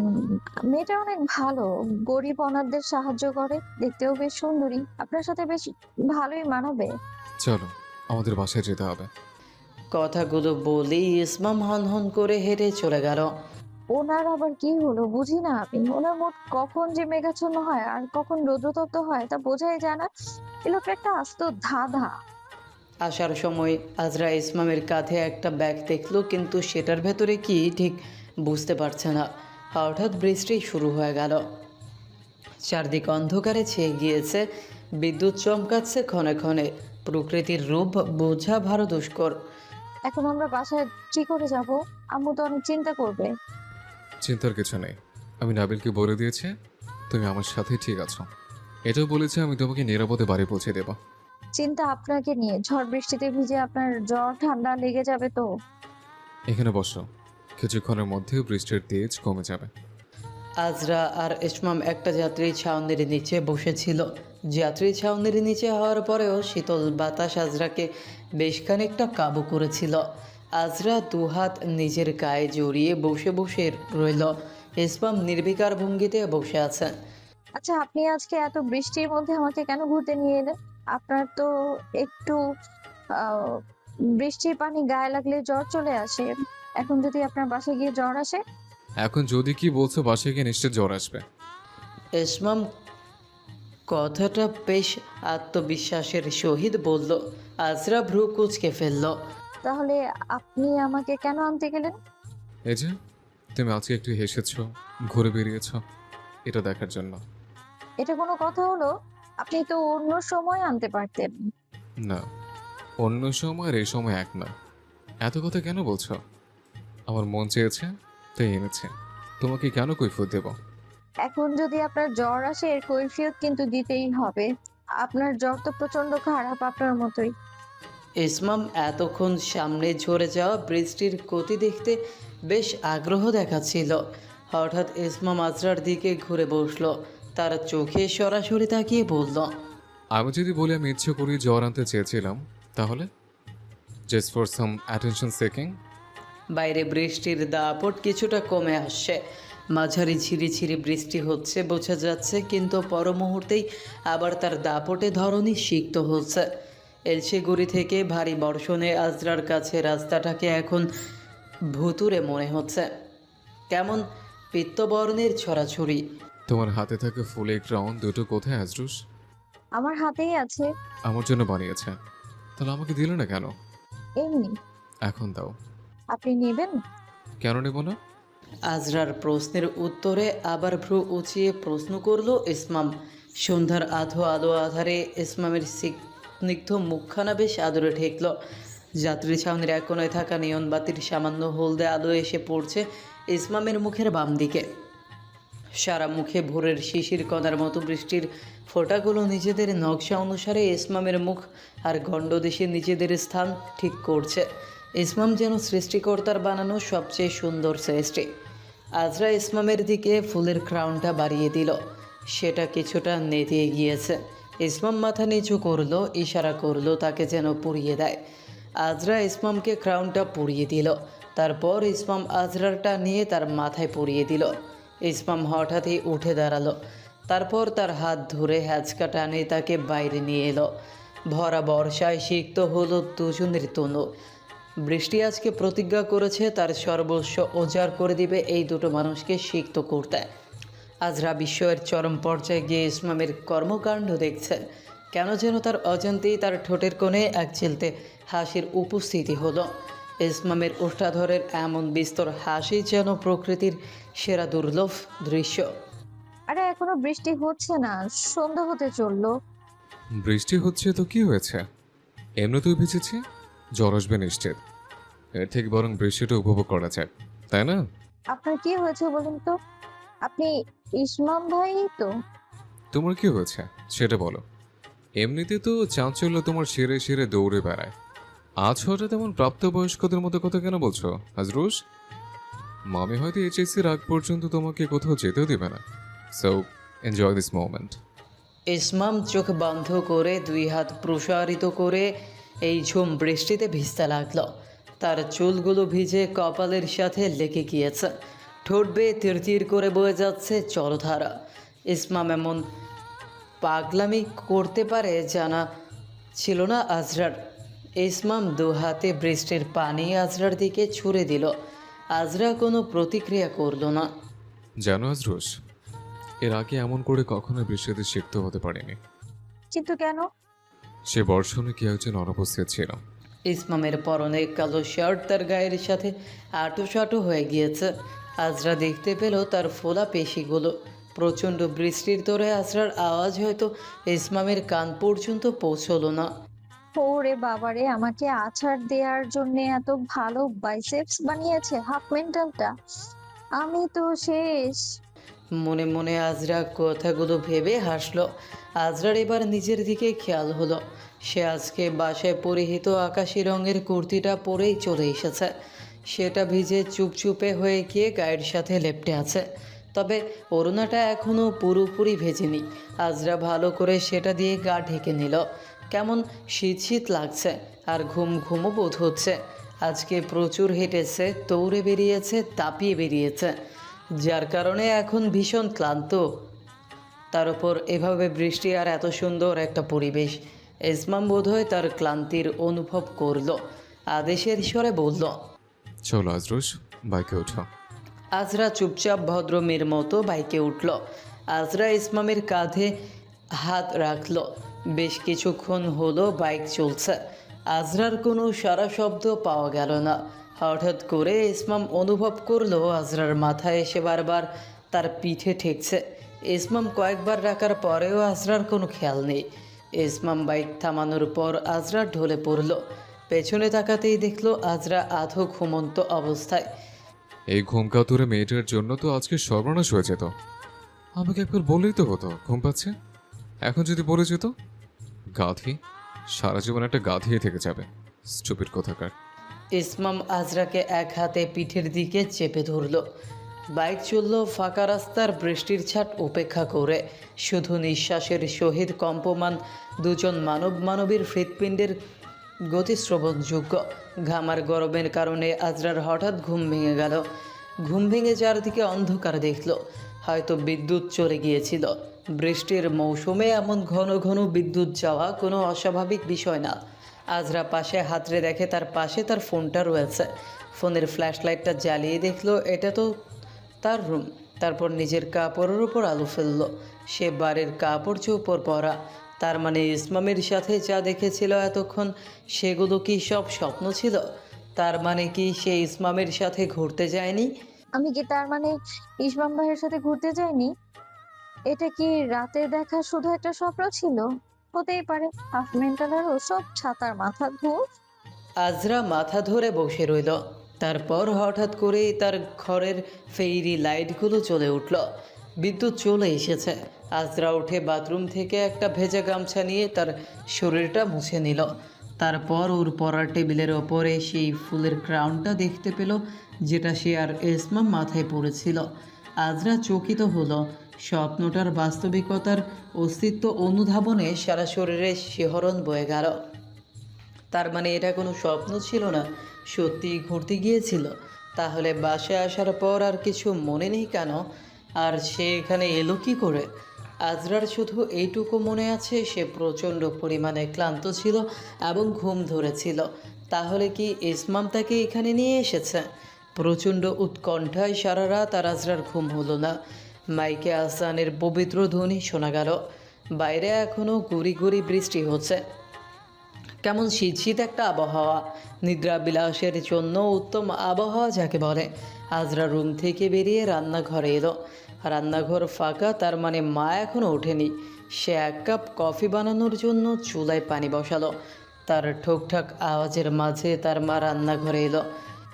মেয়েটা অনেক ভালো, গরিব অনাথদের সাহায্য করে, দেখতেও বেশ সুন্দরী, আপনার সাথে বেশ ভালোই মানাবে। চলো, আমাদের বাসায় যেতে হবে। কথাগুলো বলেই ইসমাম হনহন করে হেঁটে চলে গেল। ওনার আবার কি হলো বুঝি না আমি। ওনার মুড কখন যে মেঘাচ্ছন্ন হয় আর কখন রৌদ্রতপ্ত হয় তা বোঝাই যায় না। এ লোকটা একটা আস্ত ধাঁধা। আসার সময় আজরা ইসমামের কাঁধে একটা ব্যাগ দেখলো, কিন্তু সেটার ভেতরে কি ঠিক বুঝতে পারছে না। হঠাৎ বৃষ্টি শুরু হয়ে গেল। চারদিক অন্ধকারে ছেয়ে গিয়েছে, বিদ্যুৎ চমকাচ্ছে ক্ষণে ক্ষণে। প্রকৃতির রূপ বোঝা ভারো দুষ্কর। এখন আমরা বাসায় কি করে যাব? আম্মু তো অনেক চিন্তা করবে। চিন্তার কিছু নেই, আমি নাবিলকে বলে দিয়েছি তুমি আমার সাথে ঠিক আছো। এটাও বলেছে আমি তোমাকে নিরাপদে বাড়ি পৌঁছে দেব। চিন্তা আপনাকে নিয়ে, ঝড় বৃষ্টিতে ভিজে আপনার জ্বর ঠান্ডা লেগে যাবে তো। এখানে বসো, কিছুক্ষণের মধ্যে বৃষ্টির তেজ কমে যাবে। আজরা আর ইসমাম একটা যাত্রী ছাউনির নিচে বসেছিল। যাত্রী ছাউনির নিচে হওয়ার পরেও শীতল বাতাস আজরাকে বেশ খানিকটা কাবু করেছিল। আজরা দুহাত নিজের গায়ে জড়িয়ে বসে বসে রইল। ইসমাম নির্বিকার ভঙ্গিতে বসে আছে। আচ্ছা, আপনি আজকে এত বৃষ্টির মধ্যে আমাকে কেন ঘুরতে নিয়ে এলেন? আপনার তো একটু আহ বৃষ্টির পানি গায়ে লাগলে জ্বর চলে আসে। এখন যদি আপনার বাসায় গিয়ে জ্বর আসে? এখন যদি কি বলছো বাসায় গিয়ে নিশ্চয় জ্বর আসবে। ইসমাম কথাটা বেশ আত্মবিশ্বাসের সহিত বলল। আজরা ভ্রু কুঁচকে ফেলল। তাহলে আপনি আমাকে কেন আনতে গেলেন? এই যে, তুমি আজকে একটু হেসেছো, ঘুরে বেরিয়েছ, এটা দেখার জন্য। এটা কোনো কথা হলো? আপনি তো অন্য সময় আনতে পারতেন। না, অন্য সময় আর এই সময় এক না। এত কথা কেন বলছো? আমার মন চেয়েছে তাই এনেছে, তোমাকে কেন কৈফিয়ত দেব? এখন যদি আপনার জ্বর আসে এর কৈফিয়ত কিন্তু দিতেই হবে। আপনার জ্বর তো প্রচন্ড খারাপ, আপনার মতোই। ইসমাম এতক্ষণ সামনে ঝরে যাওয়া বৃষ্টির গতি দেখতে বেশ আগ্রহ দেখাচ্ছিল। হঠাৎ ইসমাম আজরার দিকে ঘুরে বসলো। তার চোখে সরাসরি তাকিয়ে বলল, আমি যদি বলি আমি ইচ্ছে করি জ্বর আনতে চেয়েছিলাম, তাহলে just for some attention checking. বাইরে বৃষ্টির দাপট কিছুটা কমে আসছে। মাঝারি ঝিরিঝিরি বৃষ্টি হচ্ছে বোঝা যাচ্ছে, কিন্তু পর মুহূর্তেই আবার তার দাপটে ধরনই সিক্ত হচ্ছে। এলসিগুড়ি থেকে ভারী বর্ষণে আজরার কাছে রাস্তাটাকে এখন ভুতুরে মনে হচ্ছে। কেমন পিত্তবর্ণের ছড়াছড়ি। তোমার হাতে থাকা ফুলে ক্রাউন দুটো কোথায় আজরুস? আমার হাতেই আছে। আমার জন্য বানিয়েছে, তাহলে আমাকে দিলে না কেন? এমনি। এখন দাও। আপনি নেবেন? কেন নেব না? আজরার প্রশ্নের উত্তরে আবার ভ্রু উঁচিয়ে প্রশ্ন করলো ইসমাম। সন্ধ্যার আধো আলো আধারে ইসমামের স্নিগ্ধ মুখখানা বেশ আদরে ঠেকল। যাত্রী ছাউনির এক কোণায় থাকা নিয়ন বাতির সামান্য হলদে আলো এসে পড়ছে ইসমামের মুখের বাম দিকে। সারা মুখে ভোরের শিশির কণার মতো বৃষ্টির ফোঁটাগুলো নিজেদের নকশা অনুসারে ইসমামের মুখ আর গণ্ডদেশে নিজেদের স্থান ঠিক করছে। ইসমাম যেন সৃষ্টিকর্তার বানানো সবচেয়ে সুন্দর সৃষ্টি। আজরা ইসমামের দিকে ফুলের ক্রাউনটা বাড়িয়ে দিল। সেটা কিছুটা নেতিয়ে গিয়েছে। ইসমাম মাথা নিচু করলো, ইশারা করলো তাকে যেন পুড়িয়ে দেয়। আজরা ইসমামকে ক্রাউনটা পুড়িয়ে দিল। তারপর ইসমাম আজরারটা নিয়ে তার মাথায় পুড়িয়ে দিল। ইসমাম হঠাৎই উঠে দাঁড়ালো। তারপর তার হাত ধরে হ্যাচকা টানে তাকে বাইরে নিয়ে এলো। ভরা বর্ষায় সিক্ত হলো দুজনের তনু। বৃষ্টি আজকে প্রতিজ্ঞা করেছে তার সর্বস্ব উজাড় করে দিবে এই দুটো মানুষকে সিক্ত করতে। আজরা বিস্ময়ের চরম পর্যায়ে গিয়ে ইসমামের কর্মকাণ্ড দেখছে। কেন যেন তার অজান্তেই তার ঠোঁটের কোণে এক চিলতে হাসির উপস্থিতি হলো। ইসমামের ওষ্ঠাধরের এমন বিস্তর হাসি যেন প্রকৃতির সেরা দুর্লভ দৃশ্য। আরে এখনো বৃষ্টি হচ্ছে না, সন্ধ্যা হতে চললো। বৃষ্টি হচ্ছে তো কি হয়েছে, এমনিতেই ভিজেছি, জ্বর আসবে নিশ্চিত। এর থেকে বরং বৃষ্টিটা উপভোগ করা যায়, তাই না? আপনার কি হয়েছে বলুন তো? আপনি ইসমাম ভাই তো? তোমার কি হয়েছে সেটা বলো। এমনিতে তো চাঞ্চল্য তোমার শিরে শিরে দৌড়ে বেড়ায়, আজ হঠাৎ তেমন প্রাপ্তবয়স্কদের মতো কথা কেন বলছো আজরুস? মামি হয়তো এইচএসসির আগ পর্যন্ত তোমাকে কোথাও যেতেও দেবে না, so enjoy this moment. Ismam চোখ বন্ধ করে দুই হাত প্রসারিত করে এই ঝুম বৃষ্টিতে ভিজতে লাগলো। তার চুলগুলো ভিজে কপালের সাথে লেগে গিয়েছে, ঠোঁট বেয়ে তিরতির করে বয়ে যাচ্ছে জলধারা। ইসমাম এমন পাগলামি করতে পারে জানা ছিল না আজরার। ইসমাম দু হাতে বৃষ্টির পানি আজরার দিকে ছুঁড়ে দিল। আজরা কোনো প্রতিক্রিয়া করলো না। জানো আজরুস, এর আগে এমন করে কখনো বৃষ্টিতে সিক্ত হতে পারেনি। কিন্তু কেন? সে বর্ষণে কি একজন অনুপস্থিত ছিল। ইসমামের পরনে কালো শার্ট তার গায়ের সাথে আঁটো হয়ে গিয়েছে। আজরা দেখতে পেল তার ফোলা পেশিগুলো। প্রচণ্ড বৃষ্টির দরে আজরার আওয়াজ হয়তো ইসমামের কান পর্যন্ত পৌঁছলো না। ওরে বাবারে, আমাকে আছাড় দেওয়ার জন্য এত ভালো বাইসেপস বানিয়েছে হাফ মেন্টালটা। আমি তো শেষ। মনে মনে আজরা কথাগুলো ভেবে হাসলো। আজরার এবার নিজের দিকে খেয়াল হলো। সে আজকে বাসায় পরিহিত আকাশি রঙের কুর্তিটা পরেই চলে এসেছে। সেটা ভিজে চুপচুপে হয়ে গিয়ে গায়ের সাথে লেপ্টে আছে, তবে ওড়নাটা এখনও পুরোপুরি ভেজেনি। আজরা ভালো করে সেটা দিয়ে গা ঢেকে নিল। কেমন শীত শীত লাগছে আর ঘুম ঘুমও বোধ হচ্ছে। আজকে প্রচুর হেঁটেছে, দৌড়ে বেরিয়েছে, তাপিয়ে বেরিয়েছে, যার কারণে এখন ভীষণ ক্লান্ত। তার উপর এভাবে বৃষ্টি আর এত সুন্দর একটা পরিবেশ। ইসমাম বোধহয় তার ক্লান্তির অনুভব করলো। আদেশের স্বরে বলল, চলো আজরুস, বাইকে ওঠো। আজরা চুপচাপ ভদ্র মেয়ের মতো বাইকে উঠল। আজরা ইসমামের কাঁধে হাত রাখল। বেশ কিছুক্ষণ হলো বাইক চলছে। আজরার কোনো সারা শব্দ পাওয়া গেল না। হঠাৎ করে ইসমাম অনুভব করলো আজরার মাথায় এসে বারবার তার পিঠে ঠেকছে। ইসমাম কয়েকবার রাখার পরেও আজরার কোনো খেয়াল নেই। ইসমাম বাইক থামানোর পর আজরা ঢলে পড়ল। পেছনে তাকাতেই দেখলো আজরা আধো ঘুমন্ত অবস্থায়। এই ঘুম কাতুরে মেয়েটার জন্য তো আজকে সর্বনাশ হয়ে যেত। আমাকে একবার বললেই তো হতো ঘুম পাচ্ছে। এখন যদি বলে যেত, গাধি, সারা জীবন একটা গাধিয়ে থেকে যাবে। স্টুপিড কোথাকার। ইসমাম আজরাকে এক হাতে পিঠের দিকে চেপে ধরল। বাইক চলল ফাঁকা রাস্তার বৃষ্টির ছাট উপেক্ষা করে। শুধু নিঃশ্বাসের সহিত কম্পমান দুজন মানবীর হৃৎপিণ্ডের গতিশ্রবণযোগ্য। ঘামার গরমের কারণে আজরার হঠাৎ ঘুম ভেঙে গেল। ঘুম ভেঙে চারদিকে অন্ধকার দেখল। হয়তো বিদ্যুৎ চলে গিয়েছিল। বৃষ্টির মৌসুমে এমন ঘন ঘন বিদ্যুৎ যাওয়া কোনো অস্বাভাবিক বিষয় না। আজরা পাশে হাতড়ে দেখে তার পাশে তার ফোনটা রয়েছে। ফোনের ফ্ল্যাশ লাইটটা জ্বালিয়ে দেখলো এটা তো তার রুম। তারপর নিজের কাপড়ের উপর আলো ফেললো। সে বাড়ির কাপড় চোপড় পরা। তার মানে ইসমামের সাথে যা দেখেছিল এতক্ষণ সেগুলো কি সব স্বপ্ন ছিল? তার মানে কি সে ইসমামের সাথে ঘুরতে যায়নি? আমি কি তার মানে ইসমাম ভাইয়ের সাথে ঘুরতে যাইনি? এটা কি রাতে দেখা শুধু একটা স্বপ্ন ছিল? হতেই পারে। হাফ মেন্টালের ওসব ছাতার মাথা ধুর। আজরা মাথা ধরে বসে রইল। তারপর হঠাৎ করেই তার ঘরের ফেরি লাইটগুলো জ্বলে উঠল। বিদ্যুৎ চলে এসেছে। আজরা উঠে বাথরুম থেকে একটা ভেজা গামছা নিয়ে তার শরীরটা মুছে নিল। তারপর ওর পড়ার টেবিলের ওপরে সেই ফুলের ক্রাউনটা দেখতে পেল, যেটা সে আর ইসমাম মাথায় পড়েছিল। আজরা চকিত হলো। স্বপ্নটার বাস্তবিকতার অস্তিত্ব অনুধাবনে সারা শরীরে শিহরণ বয়ে গেল। তার মানে এটা কোনো স্বপ্ন ছিল না, সত্যিই ঘুরতে গিয়েছিল। তাহলে বাসায় আসার পর আর কিছু মনে নেই কেন? আর সে এখানে এলো কী করে? আজরার শুধু এইটুকু মনে আছে, সে প্রচণ্ড পরিমাণে ক্লান্ত ছিল এবং ঘুম ধরেছিল। তাহলে কি ইসমাম তাকে এখানে নিয়ে এসেছে? প্রচণ্ড উৎকণ্ঠায় সারা রাত আর আজরার ঘুম হলো না। মাইকে আহসানের পবিত্র ধ্বনি শোনা গেল। বাইরে এখনও গুড়ি গুড়ি বৃষ্টি হচ্ছে। কেমন শীত শীত একটা আবহাওয়া, নিদ্রা বিলাসের জন্য উত্তম আবহাওয়া যাকে বলে। আজরা রুম থেকে বেরিয়ে রান্নাঘরে এলো। রান্নাঘর ফাঁকা, তার মানে মা এখনও ওঠেনি। সে 1 কাপ কফি বানানোর জন্য চুলায় পানি বসালো। তার ঠোকঠাক আওয়াজের মাঝে তার মা রান্নাঘরে এলো।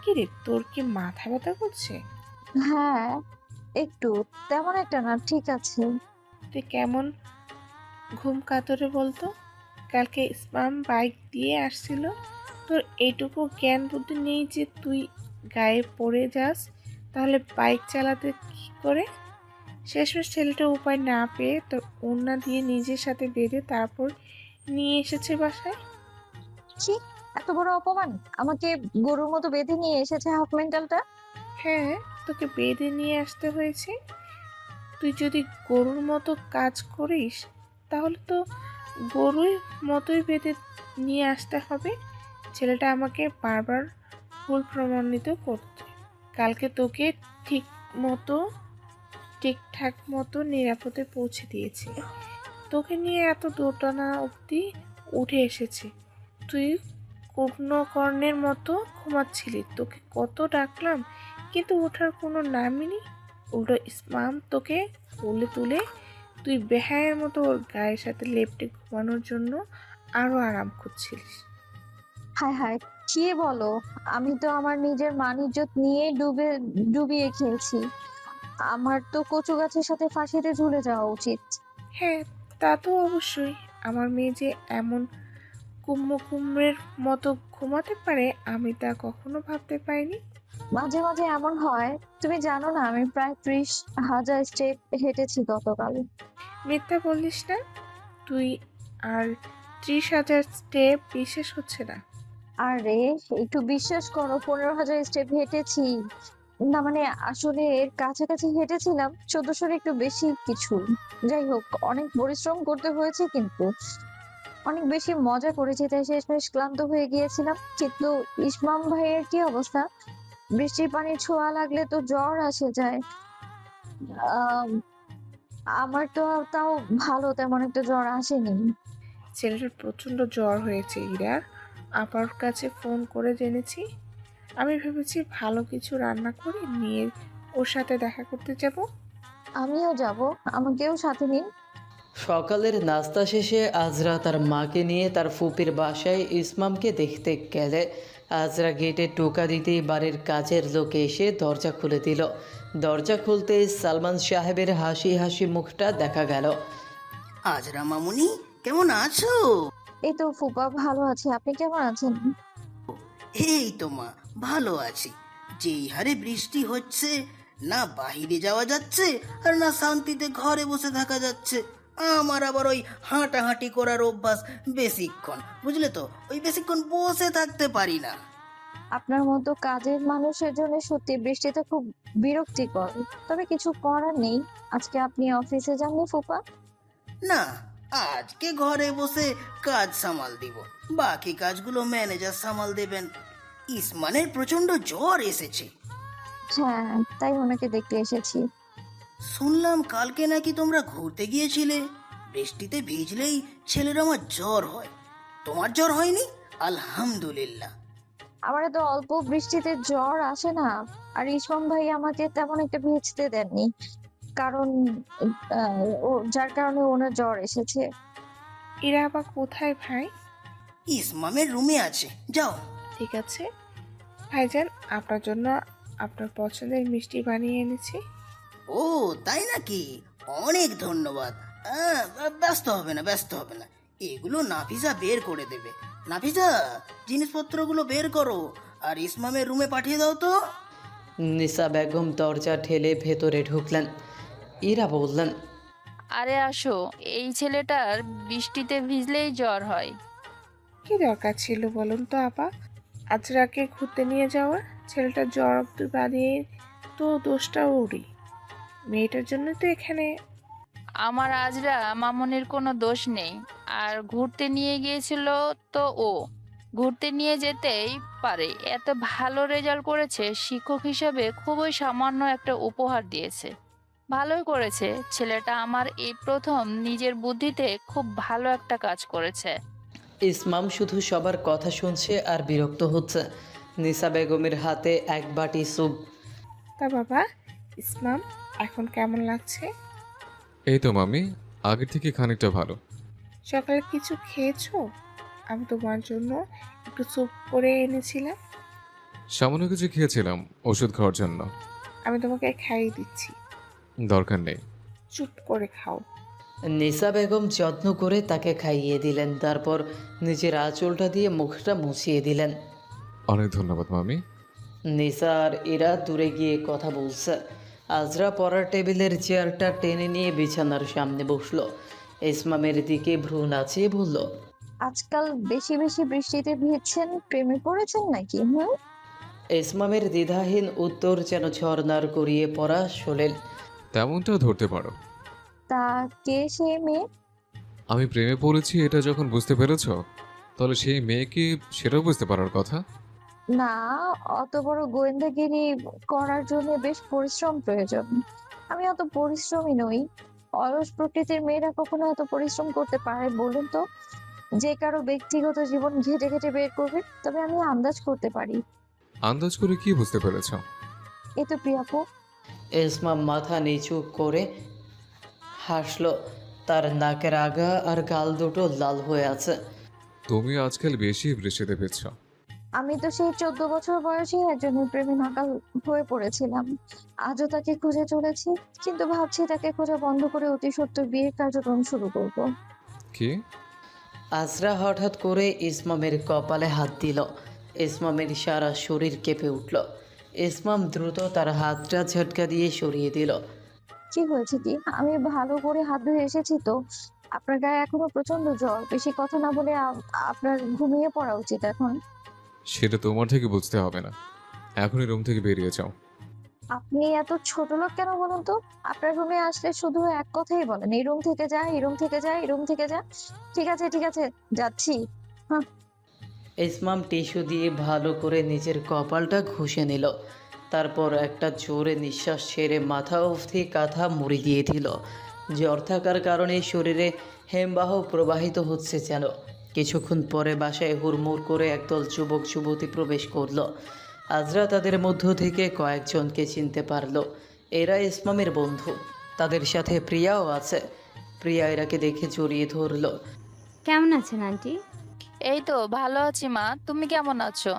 কিরে, তোর কি মাথা ব্যথা করছে? হ্যাঁ, একটু, তেমন একটা না, ঠিক আছে। তুই কেমন ঘুম কাতরে বলতো? কালকে স্পাম বাইক দিয়ে আসছিল, তোর এইটুকু জ্ঞান বুদ্ধি নেই যে তুই গায়ে পড়ে যাস? তাহলে বাইক চালাতে কি করে? শেষমেশ ছেলেটা উপায় না পেয়ে তোর ওড়না দিয়ে নিজের সাথে বেঁধে তারপর নিয়ে এসেছে বাসায়। কি, এত বড় অপমান! আমাকে গরুর মতো বেঁধে নিয়ে এসেছে হাফ মেন্টালটা। হ্যাঁ, তোকে বেঁধে নিয়ে আসতে হয়েছে। তুই যদি গরুর মতো কাজ করিস তাহলে তো গরুর মতোই বেঁধে নিয়ে আসতে হবে। ছেলেটা আমাকে বারবার ভুল প্রমাণিত করছে। কালকে তোকে ঠিক মতো ঠিকঠাক মতো নিরাপদে পৌঁছে দিয়েছি। তোকে নিয়ে এত দোটানা অবধি উঠে এসেছে। তুই কুম্ভকর্ণের মতো ঘুমাচ্ছিলি, তোকে কত ডাকলাম কিন্তু ওঠার কোনো নামই নেই। উল্টো ইসমাম তোকে কোলে তুলে তুই বেহায়ের মতো ওর গায়ের সাথে লেপ্টে ঘুমানোর জন্য আরো আরাম খুঁজছিলিস। হায় হায়, কি বলো? আমি তো আমার নিজের মান ইজ্জত নিয়ে ডুবিয়ে খেলছি। আমার তো কচু গাছের সাথে ফাঁসিতে ঝুলে যাওয়া উচিত। হ্যাঁ, তা তো অবশ্যই। আমার মেয়ে যে এমন কুম্ভের মতো ঘুমাতে পারে আমি তা কখনো ভাবতে পারিনি। মাঝে মাঝে এমন হয়। তুমি জানো না, আমি প্রায় 30,000 স্টেপ হেঁটেছি গতকাল। মিথ্যা বলিস না তুই। আর 30,000 স্টেপ বিশেষ হচ্ছে না। আরে, একটু বিশ্বাস করো, 15,000 স্টেপ হেঁটেছি। না মানে, আসলে এর কাছাকাছি হেঁটেছিলাম, 1400 একটু বেশি কিছু। যাই হোক, অনেক পরিশ্রম করতে হয়েছে, কিন্তু অনেক বেশি মজা করেছি, তাই শেষমেশ ক্লান্ত হয়ে গিয়েছিলাম। কিন্তু ইসমাম ভাইয়ের কি অবস্থা? বৃষ্টির পানি ছোঁয়া লাগলে তো জ্বর আসে যায়। আহ আমার তো তাও ভালো, তেমন একটা জ্বর আসেনি। ছেলেটার প্রচণ্ড জ্বর হয়েছে ইরার। আপার কাছে ফোন করে জেনেছি। আমি ভেবেছি ভালো কিছু রান্না করে নিয়ে ওর সাথে দেখা করতে যাব। আমিও যাব, আমাকেও সাথে নিন। সকালের নাস্তা শেষে আজরা তার মাকে নিয়ে তার ফুপির বাসায় ইসমামকে দেখতে গেলে। আজরা গেটে টোকা দিতেই বাড়ির কাজের লোক এসে দরজা খুলে দিল। দরজা খুলতেই সালমান সাহেবের হাসি হাসি মুখটা দেখা গেল। আজরা মামুনি, কেমন আছো? এই তো ফুপা, ভালো আছি, আপনি কেমন আছেন? এই তো মা, ভালো আছি। যেই হারে বৃষ্টি হচ্ছে, না বাইরে যাওয়া যাচ্ছে আর না শান্তিতে ঘরে বসে থাকা যাচ্ছে। আমার আবার ওই হাঁটাহাঁটি করার অভ্যাস বেশিক্ষণ, বুঝলে তো, ওই বেশিক্ষণ বসে থাকতে পারি না। আপনার মতো কাজের মানুষের জন্য সত্যি বৃষ্টিটা খুব বিরক্তিকর। তবে কিছু করার নেই। আজকে আপনি অফিসে যাননি ফুপা? না, আজকে ঘরে বসে কাজ সামাল দিব, বাকি কাজগুলো ম্যানেজার সামাল দেবেন। ইসমানের প্রচন্ড জ্বর এসেছে। হ্যাঁ, তাই ওনাকে দেখতে এসেছি। শুনলাম কালকে নাকি তোমরা ঘুরতে গিয়েছিলে। বৃষ্টিতে ভিজলেই ছেলের আমার জ্বর হয়। তোমার জ্বর হয়নি? আলহামদুলিল্লাহ। আমার তো অল্প বৃষ্টিতে জ্বর আসে না। আর ইসমাম ভাই আমাকে তেমন একটা ভিজতে দেননি, কারণ যার কারণে ওনার জ্বর এসেছে। এরা আবার কোথায় ভাই? ইসমামের রুমে আছে, যাও। ঠিক আছে ভাইজান, আপনার জন্য আপনার পছন্দের মিষ্টি বানিয়ে এনেছি। ও তাই নাকি? অনেক ধন্যবাদ। ব্যস্ত হবে না, ব্যস্ত হবে না, এগুলো নাফিসা বের করে দেবে। নাফিসা, জিনিসপত্রগুলো বের করো আর ইসমামের রুমে পাঠিয়ে দাও তো। নিসা বেগম দরজা ঠেলে ভেতরে ঢুকলেন। ইরা বললেন, আরে আসো, এই ছেলেটার বৃষ্টিতে ভিজলেই জ্বর হয়। কি দরকার ছিল বলুন তো আপা আজরাকে ঘুরতে নিয়ে যাওয়ার? ছেলেটার জ্বর অব্দি বাদিয়ে তো দোষটা ওরই। মেয়েটার জন্য তো এখানে। আমার আজরা মামনির কোনো দোষ নেই। আর ঘুরতে নিয়ে গিয়েছিল তো ও ঘুরতে নিয়ে যেতেই পারে। এত ভালো রেজাল্ট করেছে, শিক্ষক হিসেবে খুবই সামান্য একটা উপহার দিয়েছে। ভালোই করেছে ছেলেটা। আমার এই প্রথম নিজের বুদ্ধিতে খুব ভালো একটা কাজ করেছে। ইসমাম শুধু সবার কথা শুনছে আর বিরক্ত হচ্ছে। নিসা বেগমের হাতে এক বাটি স্যুপ। তা বাবা ইসমাম, এখন কেমন লাগছে? এই তো মামি, আগের থেকে খানিকটা ভালো। সকালে কিছু খেয়েছো? আমি তোমার জন্য একটু স্যুপ করে এনেছিলাম। সামান্য কিছু খেয়েছিলাম ওষুধ খাওয়ার জন্য। আমি তোমাকে খাইয়ে দিচ্ছি, দরকার নেই। চুপ করে খাও। নিসা বেগম যত্ন করে তাকে খাইয়ে দিলেন, তারপর নিজের আঁচলটা দিয়ে মুখটা মুছিয়ে দিলেন। অনেক ধন্যবাদ মামি। নিসা আর ইরা দূরে গিয়ে কথা বলছে। আজরা পড়ার টেবিলের চেয়ারটা টেনে নিয়ে বিছানার সামনে বসলো। ইসমামের দিকে ভ্রু নাচিয়ে বলল, আজকাল বেশি বেশি বৃষ্টিতে ভিজছেন, প্রেমে পড়েছেন নাকি? ইসমামের দ্বিধাহীন উত্তর যেন ঝর্ণার গড়িয়ে পড়া শোলেন। তেমনটাও ধরতে পারো। তা কে সে মেয়ে? আমি প্রেমে পড়েছি এটা যখন বুঝতে পেরেছো, তাহলে সেই মেয়েকে সেটাও বুঝতে পারার কথা। না, অত বড় গোয়েন্দাগিরি করার জন্য বেশ পরিশ্রম প্রয়োজন। আমি অত পরিশ্রমী নই। অলস প্রকৃতির মেয়েরা কখনো এত পরিশ্রম করতে পারে বলুন তো? যে কারো ব্যক্তিগত জীবন ঘেটে ঘেটে বের করবে। তবে আমি আন্দাজ করতে পারি। আন্দাজ করে কি বুঝতে পেরেছো? এই তো প্রিয়াপু। ইসমাম মাথা নিচু করে হাসলো। তার নাকের আগা আর গাল দুটো লাল হয়ে আছে। তুমি আজকাল বেশি বৃষ্টিতে ভিজছো। আমি তো সেই 14 বছর বয়সে একজনের প্রেমে নাকাল হয়ে পড়েছিলাম। আজও তাকে খুঁজে চলেছি, কিন্তু ভাবছি তাকে খোঁজা বন্ধ করে অতি সত্বর বিয়ের কার্যক্রম শুরু করব। কি? আজরা হঠাৎ করে ইসমামের কপালে হাত দিল। ইসমামের সারা শরীর কেঁপে উঠল। ইসমাম দ্রুত তার হাতটা ঝটকা দিয়ে সরিয়ে দিল। কি হয়েছে কি? আমি ভালো করে হাত ধুয়ে এসেছি তো। আপনার গায়ে এখনো প্রচন্ড জ্বর। বেশি কথা না বলে আপনার ঘুমিয়ে পড়া উচিত এখন। সেটা তোমার থেকে বুঝতে হবে না। এখনই রুম থেকে বেরিয়ে যাও। আপনি এত ছোট লোক কেন বলুন তো? আপনার রুমে আসলে শুধু এক কথাই বলেন, এই রুম থেকে যা, এই রুম থেকে যা, এই রুম থেকে যা। ঠিক আছে ঠিক আছে, যাচ্ছি। হ্যাঁ। ইসমাম টিস্যু দিয়ে ভালো করে নিজের কপালটা ঘষে নিল। তারপর একটা জোরে নিঃশ্বাস ছেড়ে মাথা অবধি কাঁথা মুড়ি দিয়ে দিল। জ্বর থাকার কারণে শরীরে হিমবাহ প্রবাহিত হচ্ছে যেন। কিছুক্ষণ পরে বাসায় হুড়মুড় করে একদল যুবক যুবতী প্রবেশ করলো। আজরা তাদের মধ্য থেকে কয়েকজনকে চিনতে পারলো। এরা ইসমামের বন্ধু। তাদের সাথে প্রিয়াও আছে। প্রিয়া এরাকে দেখে জড়িয়ে ধরলো। কেমন আছেন আন্টি? এই তো ভালো আছি মা, তুমি কেমন আছো?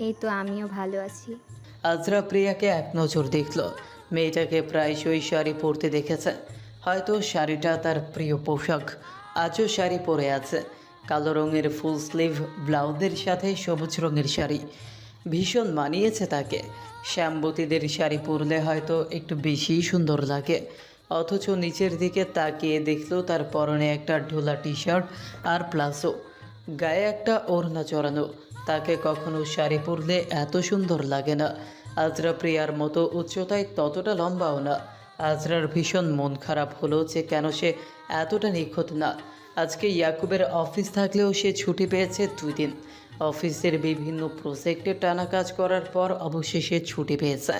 এই তো আমিও ভালো আছি। আজরা প্রিয়াকে এক নজর দেখল। মেয়েটাকে প্রায়শই শাড়ি পরতে দেখেছে। হয়তো শাড়িটা তার প্রিয় পোশাক। আজও শাড়ি পরে আছে। কালো রঙের ফুল স্লিভ ব্লাউজের সাথে সবুজ রঙের শাড়ি ভীষণ মানিয়েছে তাকে। শ্যামবতীদের শাড়ি পরলে হয়তো একটু বেশিই সুন্দর লাগে। অথচ নিচের দিকে তাকিয়ে দেখলো তার পরনে একটা ঢোলা টি শার্ট আর প্লাজো, গায়ে একটা ওড়না চড়ানো। তাকে কখনো শাড়ি পরলে এত সুন্দর লাগে না। আজরা প্রিয়ার মতো উচ্চতায় ততটা লম্বাও না। আজরার ভীষণ মন খারাপ হলো যে কেন সে এতটা নিখুঁত না। আজকে ইয়াকুবের অফিস থাকলেও সে ছুটি পেয়েছে 2 দিন। অফিসের বিভিন্ন প্রজেক্টে টানা কাজ করার পর অবশেষে ছুটি পেয়েছে।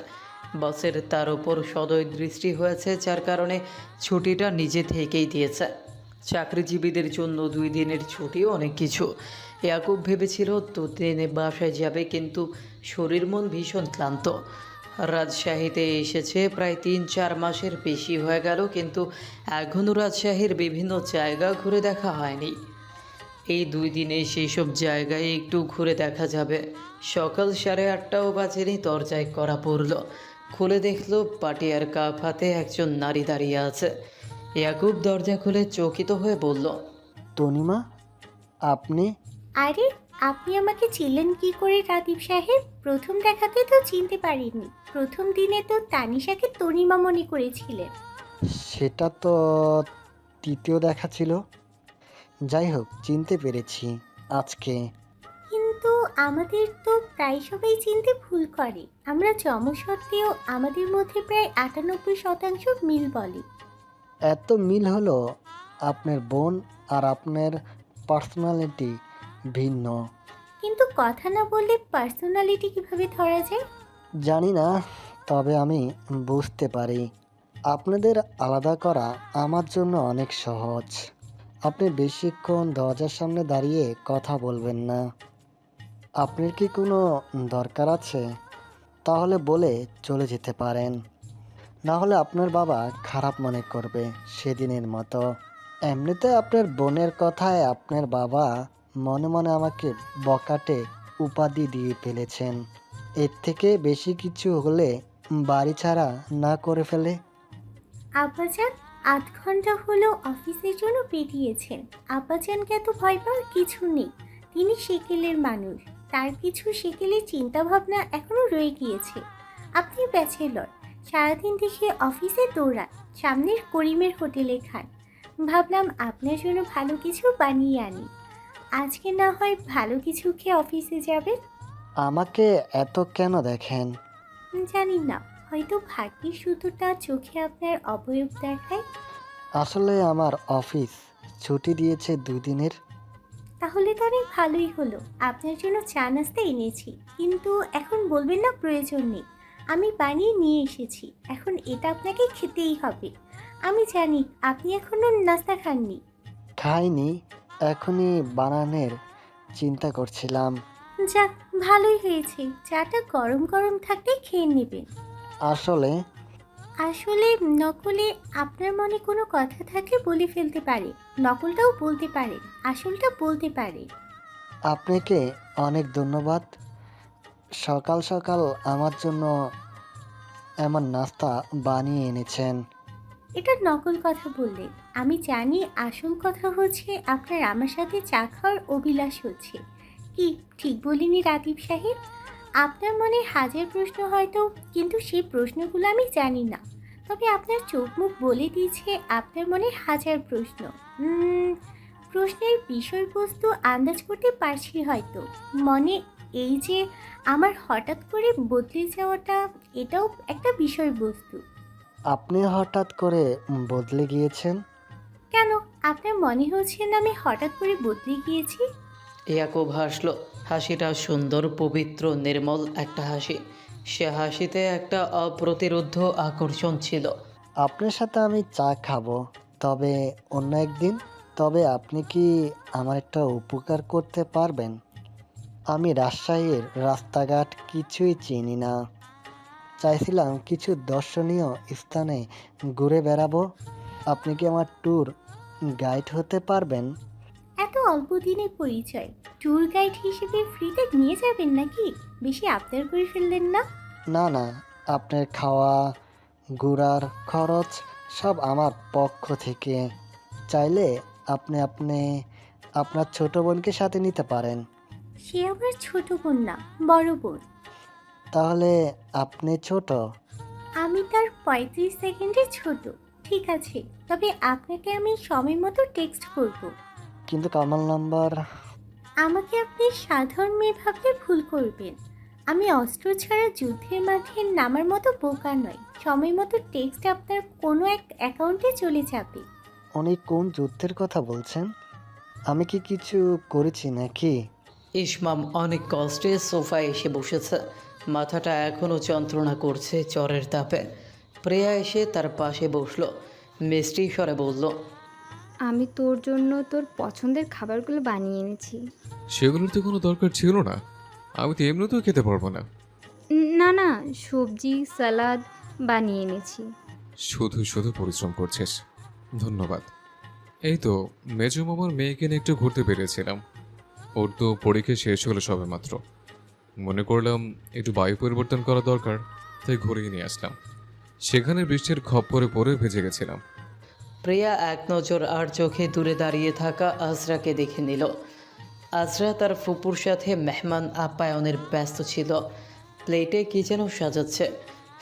বসের তার উপর সদয় দৃষ্টি হয়েছে, যার কারণে ছুটিটা নিজে থেকেই দিয়েছে। চাকরিজীবীদের জন্য 2 দিনের ছুটিও অনেক কিছু। ইয়াকুব ভেবেছিল 2 দিনে বাসায় যাবে, কিন্তু শরীর মন ভীষণ ক্লান্ত। রাজশাহীতে এসেছে প্রায় 3-4 মাসের বেশি হয়ে গেল, কিন্তু এখনও রাজশাহীর বিভিন্ন জায়গা ঘুরে দেখা হয়নি। এই 2 দিনে সেই সব জায়গায় একটু ঘুরে দেখা যাবে। সকাল 8:30টাও বাজেনি, দরজায় কড়া পড়ল। খুলে দেখলো পাটিয়ার কাপ হাতে একজন নারী দাঁড়িয়ে আছে। ইয়াকুব দরজা খুলে চকিত হয়ে বলল, তনিমা, আপনি? আরে, আপনি আমাকে চিনলেন কি করে রাদীপ সাহেব? প্রথম দেখাতে তো চিনতে পারিনি। প্রথম দিনে তো তানিশাকে তনিমা মনে করেছিলেন। সেটা তো তৃতীয় দেখা ছিল। যাই হোক, চিনতে পেরেছি আজকে। কিন্তু আমাদের তো প্রায় সবাই চিনতে ভুল করে। আমরা জমসত্ত্বেও আমাদের মধ্যে প্রায় 98% মিল বলে। এত মিল হলো, আপনার বোন আর আপনার পার্সোনালিটি ভিন্ন। কিন্তু কথা না বললে পার্সোনালিটি কিভাবে ধরা যায়? জানি না, তবে আমি বুঝতে পারি। আপনাদের আলাদা করা আমার জন্য অনেক সহজ। আপনি বেশিক্ষণ দরজার সামনে দাঁড়িয়ে কথা বলবেন না। আপনার কি কোনো দরকার আছে? তাহলে বলে চলে যেতে পারেন। না হলে আপনার বাবা খারাপ মনে করবে সেদিনের মতো। এমনিতে আপনার বোনের কথায় আপনার বাবা মনে মনে আমাকে বকাটে উপাধি দিয়ে ফেলেছেন। এর থেকে বেশি কিছু হলে বাড়ি ছাড়া না করে ফেলে। আব্বাজান ৮ ঘন্টা হলো অফিসের জন্য বেরিয়েছেন। আব্বাজানকে এত ভয় পাওয়ার কিছু নেই। তিনি সেকেলের মানুষ। তার কিছু সেকেলের চিন্তাভাবনা এখনো রয়ে গিয়েছে। আপনি ব্যাচেলর, সারাদিন দেখে অফিসে দৌড়ান, সামনের করিমের হোটেলে খান। ভাবলাম আপনার জন্য ভালো কিছু বানিয়ে আনি। আজকে না হয় ভালো কিছু খেয়ে অফিসে যাবেন। আমাকে এত কেন দেখেন? জানি না, হয়তো ভাগ্যের সুতোটা চোখে আপনার অবয়ব দেখায়। আসলে আমার অফিস ছুটি দিয়েছে 2 দিনের। তাহলে তো অনেক ভালোই হলো। আপনার জন্য চা নাস্তা এনেছি, কিন্তু এখন বলবেন না প্রয়োজন নেই। আমি বানিয়ে নিয়ে এসেছি, এখন এটা আপনাকে খেতেই হবে। আমি জানি আপনি এখনো নাস্তা খাননি। খাইনি, এখনই বানানোর চিন্তা করছিলাম। যাক, ভালোই হয়েছে। চাটা গরম গরম থাকতেই খেয়ে নেবেন। আসলে আসলে নকলে আপনার মনে কোনো কথা থাকলে বলে ফেলতে পারে, নকলটাও বলতে পারে, আসলটা বলতে পারে। আপনাকে অনেক ধন্যবাদ। সকাল সকাল আমার জন্য এমন নাস্তা বানিয়ে এনেছেন। এটা নকল কথা বললেন। আমি জানি আসল কথা হচ্ছে আপনার আমার সাথে চা খাওয়ার অভিলাষ হচ্ছে। কি ঠিক বলিনি রাদীপ সাহেব? আপনার মনে হাজার প্রশ্ন হয়তো, কিন্তু সেই প্রশ্নগুলো আমি জানি না। তবে আপনার চোখ মুখ বলে দিয়েছে আপনার মনে হাজার প্রশ্ন। প্রশ্নের বিষয়বস্তু আন্দাজ করতে পারছি হয়তো। মনে এই যে আমার হঠাৎ করে বদলে যাওয়াটা, এটাও একটা বিষয়বস্তু। আপনি হঠাৎ করে বদলে গিয়েছেন? কেন, আপনার মনে হচ্ছে না আমি হঠাৎ করে বদলে গিয়েছি? ইয়াকুব হাসল। হাসিটা সুন্দর, পবিত্র, নির্মল একটা হাসি। সে হাসিতে একটা অপ্রতিরোধ্য আকর্ষণ ছিল। আপনার সাথে আমি চা খাবো, তবে অন্য একদিন। তবে আপনি কি আমার একটা উপকার করতে পারবেন? আমি রাজশাহীর রাস্তাঘাট কিছুই চিনি না। চাইছিলাম কিছু দর্শনীয় স্থানে ঘুরে বেড়াবো। আপনি কি আমার ট্যুর গাইড হতে পারবেন? এত অল্প দিনে পরিচয়, ট্যুর গাইড হিসেবে ফ্রিতে নিয়ে যাবেন নাকি? বেশি আবদার করে ফেললেন না? না না, আপনার খাওয়া ঘোরার খরচ সব আমার পক্ষ থেকে। চাইলে আপনি আপনার ছোট বোনকে সাথে নিতে পারেন। সে আবার ছোট বোন না, বড় বোন। তাহলে আপনি ছোট। আমি তার 35 সেকেন্ডে ছোট। ঠিক আছে, তবে আপনাকে আমি সময় মতো টেক্সট করব। কিন্তু কামাল নাম্বার। আমাকে আপনি সাধারণ মেয়ে ভাবলে ভুল করবেন। আমি অস্ত্র ছাড়া যুদ্ধের মাঠে নামার মতো বোকা নয়। সময় মতো টেক্সট আপনার কোনো এক অ্যাকাউন্টে চলে যাবে। উনি কোন যুদ্ধের কথা বলছেন? আমি কি কিছু করেছি নাকি? ইসমাম অনেক কষ্টে সোফায় এসে বসেছে। মাথাটা এখনও যন্ত্রণা করছে জ্বরের তাপে। প্রিয়া এসে তার পাশে বসলো। মিষ্টি স্বরে বলল, আমি তোর জন্য তোর পছন্দের খাবারগুলো বানিয়ে এনেছি। সেগুলোর তো কোনো দরকার ছিল না, আমি তো এমনিতেও খেতে পারবো না। না না, সবজি সালাদ বানিয়ে এনেছি। শুধু শুধু পরিশ্রম করছিস, ধন্যবাদ। এই তো মেজো মামার মেয়েকে নিয়ে একটু ঘুরতে বেরিয়েছিলাম। ওর তো পরীক্ষা শেষ হলো সবে মাত্র। মনে করলাম একটু বায়ু পরিবর্তন করা দরকার, তাই ঘুরিয়ে নিয়ে আসলাম। সেখানে বৃষ্টির খপ্পরে পরে ভেজে গেছিলাম। প্রিয়া এক নজর আর চোখে দূরে দাঁড়িয়ে থাকা আজরাকে দেখে নিল। আজরা তার ফুপুর সাথে মেহমান আপ্যায়নের ব্যস্ত ছিল। প্লেটে কি যেন সাজাচ্ছে।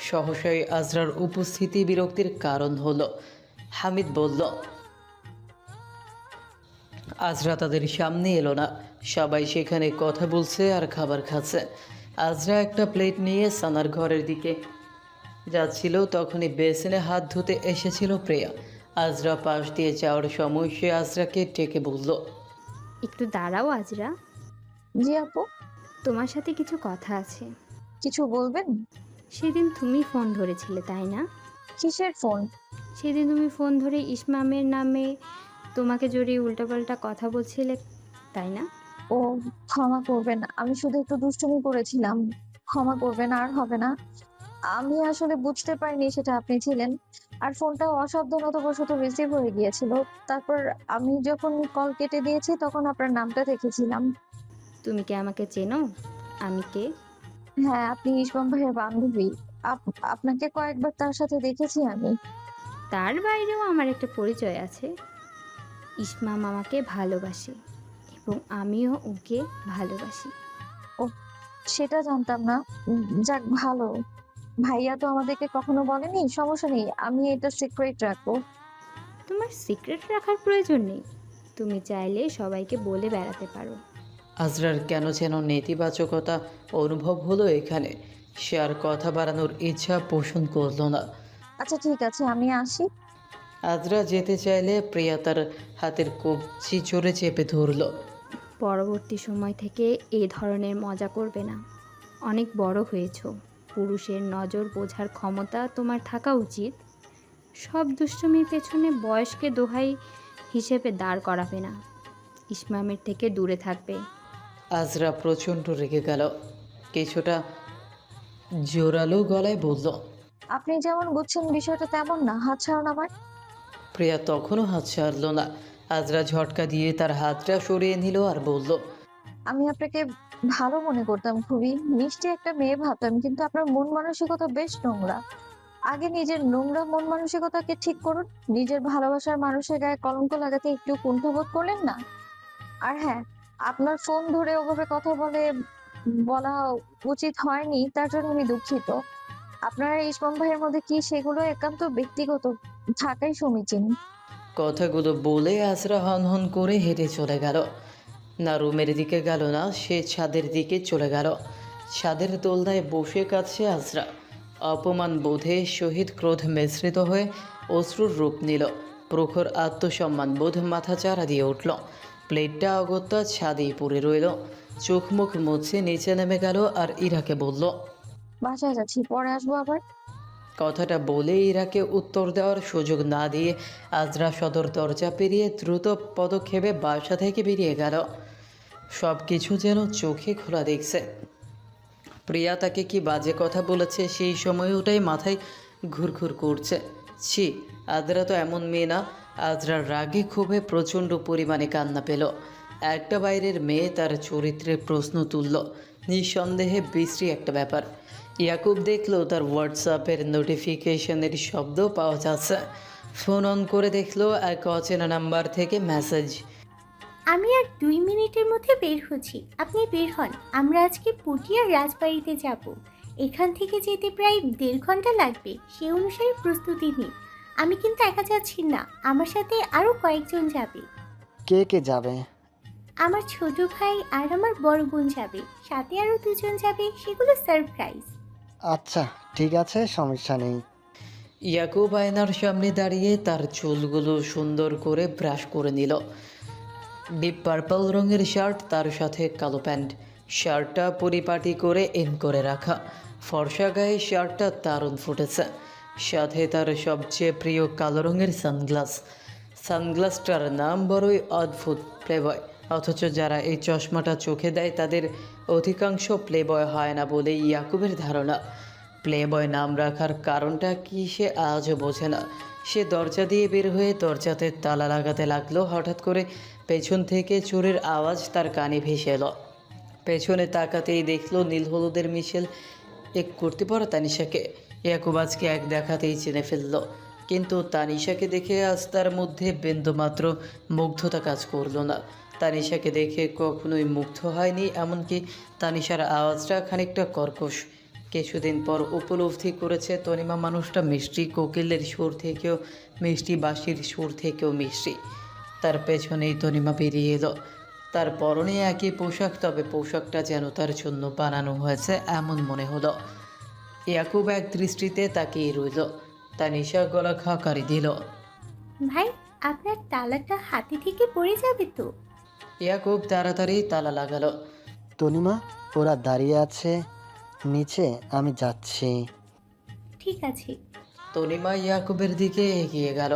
সহসাই আজরার উপস্থিতি বিরক্তির কারণ হলো। হামিদ বলল, আজরা তাদের সামনে এলো না। সবাই সেখানে কথা বলছে আর খাবার খাচ্ছে। আজরা একটা প্লেট নিয়ে সানার ঘরের দিকে যাচ্ছিল, তখনই বেসিনে হাত ধুতে এসেছিল প্রিয়া। আজরা পাশ দিয়ে যাওয়ার সময় সে আজরাকে ডেকে বলল, একটু দাঁড়াও আজরা, জি আপু, তোমার সাথে কিছু কথা আছে। কিছু বলবেন? সেদিন তুমি ফোন ধরেছিলে তাই না? কিসের ফোন? সেদিন তুমি ফোন ধরে ইসমামের নামে তোমাকে জড়িয়ে উল্টাপাল্টা কথা বলছিলে তাই না? ও, ক্ষমা করবেন, আমি শুধু একটু দুষ্টুমি করেছিলাম, ক্ষমা করবেন, আর হবে না। আমি আসলে বুঝতে পারিনি সেটা আপনি ছিলেন, আর ফোনটা অসাবধানতাবশত রিসিভ হয়ে গিয়েছিল। তারপর আমি যখন কল কেটে দিয়েছি তখন আপনার নামটা দেখেছিলাম। তুমি কি আমাকে চেনো? আমি কে? হ্যাঁ, আপনি ইসমাম ভাইয়ের বান্ধবী। আপনাকে কয়েকবার তার সাথে দেখেছি আমি। তার বাইরেও আমার একটা পরিচয় আছে। ইসমাম আমাকে ভালোবাসে এবং আমিও ওকে ভালোবাসি। ও, সেটা জানতাম না। যাক, ভালো। ভাইয়া তো আমাদেরকে কখনো বলেনি। সমস্যা নেই, আমি এটা সিক্রেট রাখবো। তোমার সিক্রেট রাখার প্রয়োজন নেই, তুমি চাইলে সবাইকে বলে বেড়াতে পারো। আজরার কেন যেন নেতিবাচকতা অনুভব হলো এখানে। সে আর কথা বাড়ানোর ইচ্ছা পোষণ করলো না। আচ্ছা ঠিক আছে, আমি আসি। আজরা যেতে চাইলে প্রিয়া তার হাতের কবজি জোরে চেপে ধরল। পরবর্তী সময় থেকে এই ধরনের মজা করবে না। অনেক বড় হয়েছো, পুরুষের নজর বোঝার ক্ষমতা তোমার থাকা উচিত। সব দুষ্টুমির পেছনে বয়সকে দোহাই হিসেবে দাঁড় করাবে না। ইসমামের থেকে দূরে থাকবে। আজরা প্রচণ্ড রেগে গেল, কিছুটা জোরালো গলায় বলল, আপনি যেমন বুঝছেন বিষয়টা তেমন না, হাত ছাড়ুন আমার। প্রিয়া তখনও হাত ছাড়ল না। আজরা ঝটকা দিয়ে তার হাতটা সরিয়ে নিল আর বলল, আমি আপনাকে ভালো মনে করতাম, খুবই মিষ্টি একটা মেয়ে ভাবতাম, কিন্তু আপনার মন মানসিকতা বেশ নোংরা। আগে নিজের নোংরা মন মানসিকতাকে ঠিক করুন। নিজের ভালোবাসার মানুষের গায়ে কলঙ্ক লাগাতে একটু কুণ্ঠাবোধ করলেন না? আর হ্যাঁ, আপনার ফোন ধরে ওভাবে কথা বলা উচিত হয়নি, তার জন্য আমি দুঃখিত। আপনার আর ইসমাম ভাইয়ের মধ্যে কি, সেগুলো একান্ত ব্যক্তিগত, থাকাই সমীচীন। কথাগুলো বলে আজরা হন হন করে হেঁটে চলে গেল। না রুমের দিকে গেল না, সে ছাদের দিকে চলে গেল। ছাদের দোলনায় বসে কাঁদছে আজরা। অপমান বোধে শহীদ ক্রোধ মিশ্রিত হয়ে অশ্রুর রূপ নিল। প্রখর আত্মসম্মান বোধ মাথা চারা দিয়ে উঠল। প্লেটটা অগত্যা ছাদেই পড়ে রইল। চোখ মুখ মুছে নিচে নেমে গেল আর ইরাকে বলল, বাসায় যাচ্ছি, পরে আসবো আবার। কথাটা বলে ইরাকে উত্তর দেওয়ার সুযোগ না দিয়ে আজরা সদর দরজা পেরিয়ে দ্রুত পদক্ষেপে বাসা থেকে বেরিয়ে গেল। সব কিছু যেন চোখে খোলা দেখছে। প্রিয়া তাকে কি বাজে কথা বলেছে সেই সময় ওটাই মাথায় ঘুরঘুর করছে। ছি, আজরা তো এমন মেয়ে না। আজরার রাগে ক্ষোভে প্রচণ্ড পরিমাণে কান্না পেল। একটা বাইরের মেয়ে তার চরিত্রের প্রশ্ন তুলল। নিঃসন্দেহে বিশ্রী একটা ব্যাপার। ইয়াকুব দেখলো তার হোয়াটসঅ্যাপের নোটিফিকেশনের শব্দ পাওয়া যাচ্ছে। ফোন অন করে দেখলো এক অচেনা নাম্বার থেকে মেসেজ। আমি আর 2 মিনিটের মধ্যে বের হচ্ছি, আপনি বের হন। আমরা আজকে পুটিয়ার রাজবাড়িতে যাব। এখান থেকে যেতে প্রায় 1.5 ঘন্টা লাগবে, সে অনুসারে প্রস্তুতি নিন। আমি কিন্তু একা যাচ্ছি না, আমার সাথে আরো কয়েকজন যাবে। কে কে যাবে? আমার ছোট ভাই আর আমার বড় বোন যাবে, সাথে আরো 2 জন যাবে, সেগুলো সারপ্রাইজ। আচ্ছা ঠিক আছে, সমস্যা নেই। ইয়াকুব আয়নার সামনে দাঁড়িয়ে তার চুলগুলো সুন্দর করে ব্রাশ করে নিল। ডিপ পার্পল রঙের শার্ট, তার সাথে কালো প্যান্ট। শার্টটা পরিপাটি করে ইন করে রাখা। ফর্সা গায়ে শার্টটা দারুণ ফুটেছে। সাথে তার সবচেয়ে প্রিয় কালো রঙের সানগ্লাস। সানগ্লাসটার নাম বড়ই অদ্ভুত, প্লেবয়। অথচ যারা এই চশমাটা চোখে দেয় তাদের অধিকাংশ প্লেবয় হয় না বলে ইয়াকুবের ধারণা। প্লেবয় নাম রাখার কারণটা কি সে আজও বোঝে না। সে দরজা দিয়ে বের হয়ে দরজাতে তালা লাগাতে লাগলো। হঠাৎ করে পেছন থেকে চোরের আওয়াজ তার কানে ভেসে এলো। পেছনে তাকাতেই দেখলো নীল হলুদের মিশেল এক কুর্তি পরা তানিশাকে। ইয়াকুব আজকে এক দেখাতেই চিনে ফেলল, কিন্তু তানিশাকে দেখে আজ তার মধ্যে বিন্দুমাত্র মুগ্ধতা কাজ করলো না। তানিশাকে দেখে কখনোই মুগ্ধ হয়নি, এমনকি তানিশার আওয়াজটা খানিকটা কর্কশ। কিছুদিন পর উপলব্ধি করেছে তনিমা মানুষটা মিষ্টি, কোকিলের সুর থেকেও মিষ্টি, বাঁশির সুর থেকেও মিষ্টি। তার পেছনেই তনিমা বেরিয়ে এলো। তার পরনে একই পোশাক, তবে পোশাকটা যেন তার জন্য বানানো হয়েছে এমন মনে হলো। ইয়াকুব এক দৃষ্টিতে তাকিয়ে রইল। তানিশা গলা খাকারি দিল। ভাই, আপনার তালাটা হাতে থেকে পড়ে যাবে তো। ইয়াকুব তাড়াতাড়ি তালা লাগালো। তনিমা, ওরা দাঁড়িয়ে আছে নিচে, আমি যাচ্ছি। ঠিক আছে। তনিমা ইয়াকুবের দিকে এগিয়ে গেল।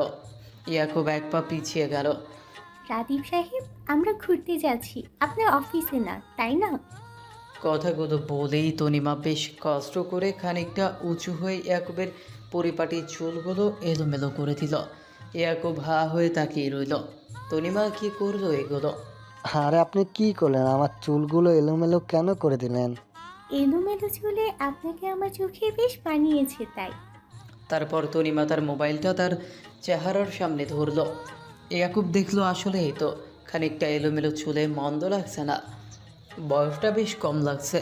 ইয়াকুব এক পা পিছিয়ে গেল। রাদীপ সাহেব, আমরা ঘুরতে যাচ্ছি, আপনার অফিসে না, তাই না? কথাগুলো বলেই তনিমা বেশ কষ্ট করে খানিকটা উঁচু হয়ে ইয়াকুবের পরিপাটি চুলগুলো এলোমেলো করে দিল। ইয়াকুব হা হয়ে তাকিয়ে রইল। তনিমা কি করলো এগুলো? আরে আপনি কি করলেন? আমার চুলগুলো এলোমেলো কেন করে দিলেন? এলোমেলো চুলে আপনাকে আমার চোখে বেশ মানিয়েছে, তাই। তারপর তনিমা তার মোবাইলটা তার চেহারার সামনে ধরলো। ইয়াকুব দেখলো আসলেই তো খানিকটা এলোমেলো চুলে মন্দ লাগছে না, বয়সটা বেশ কম লাগছে।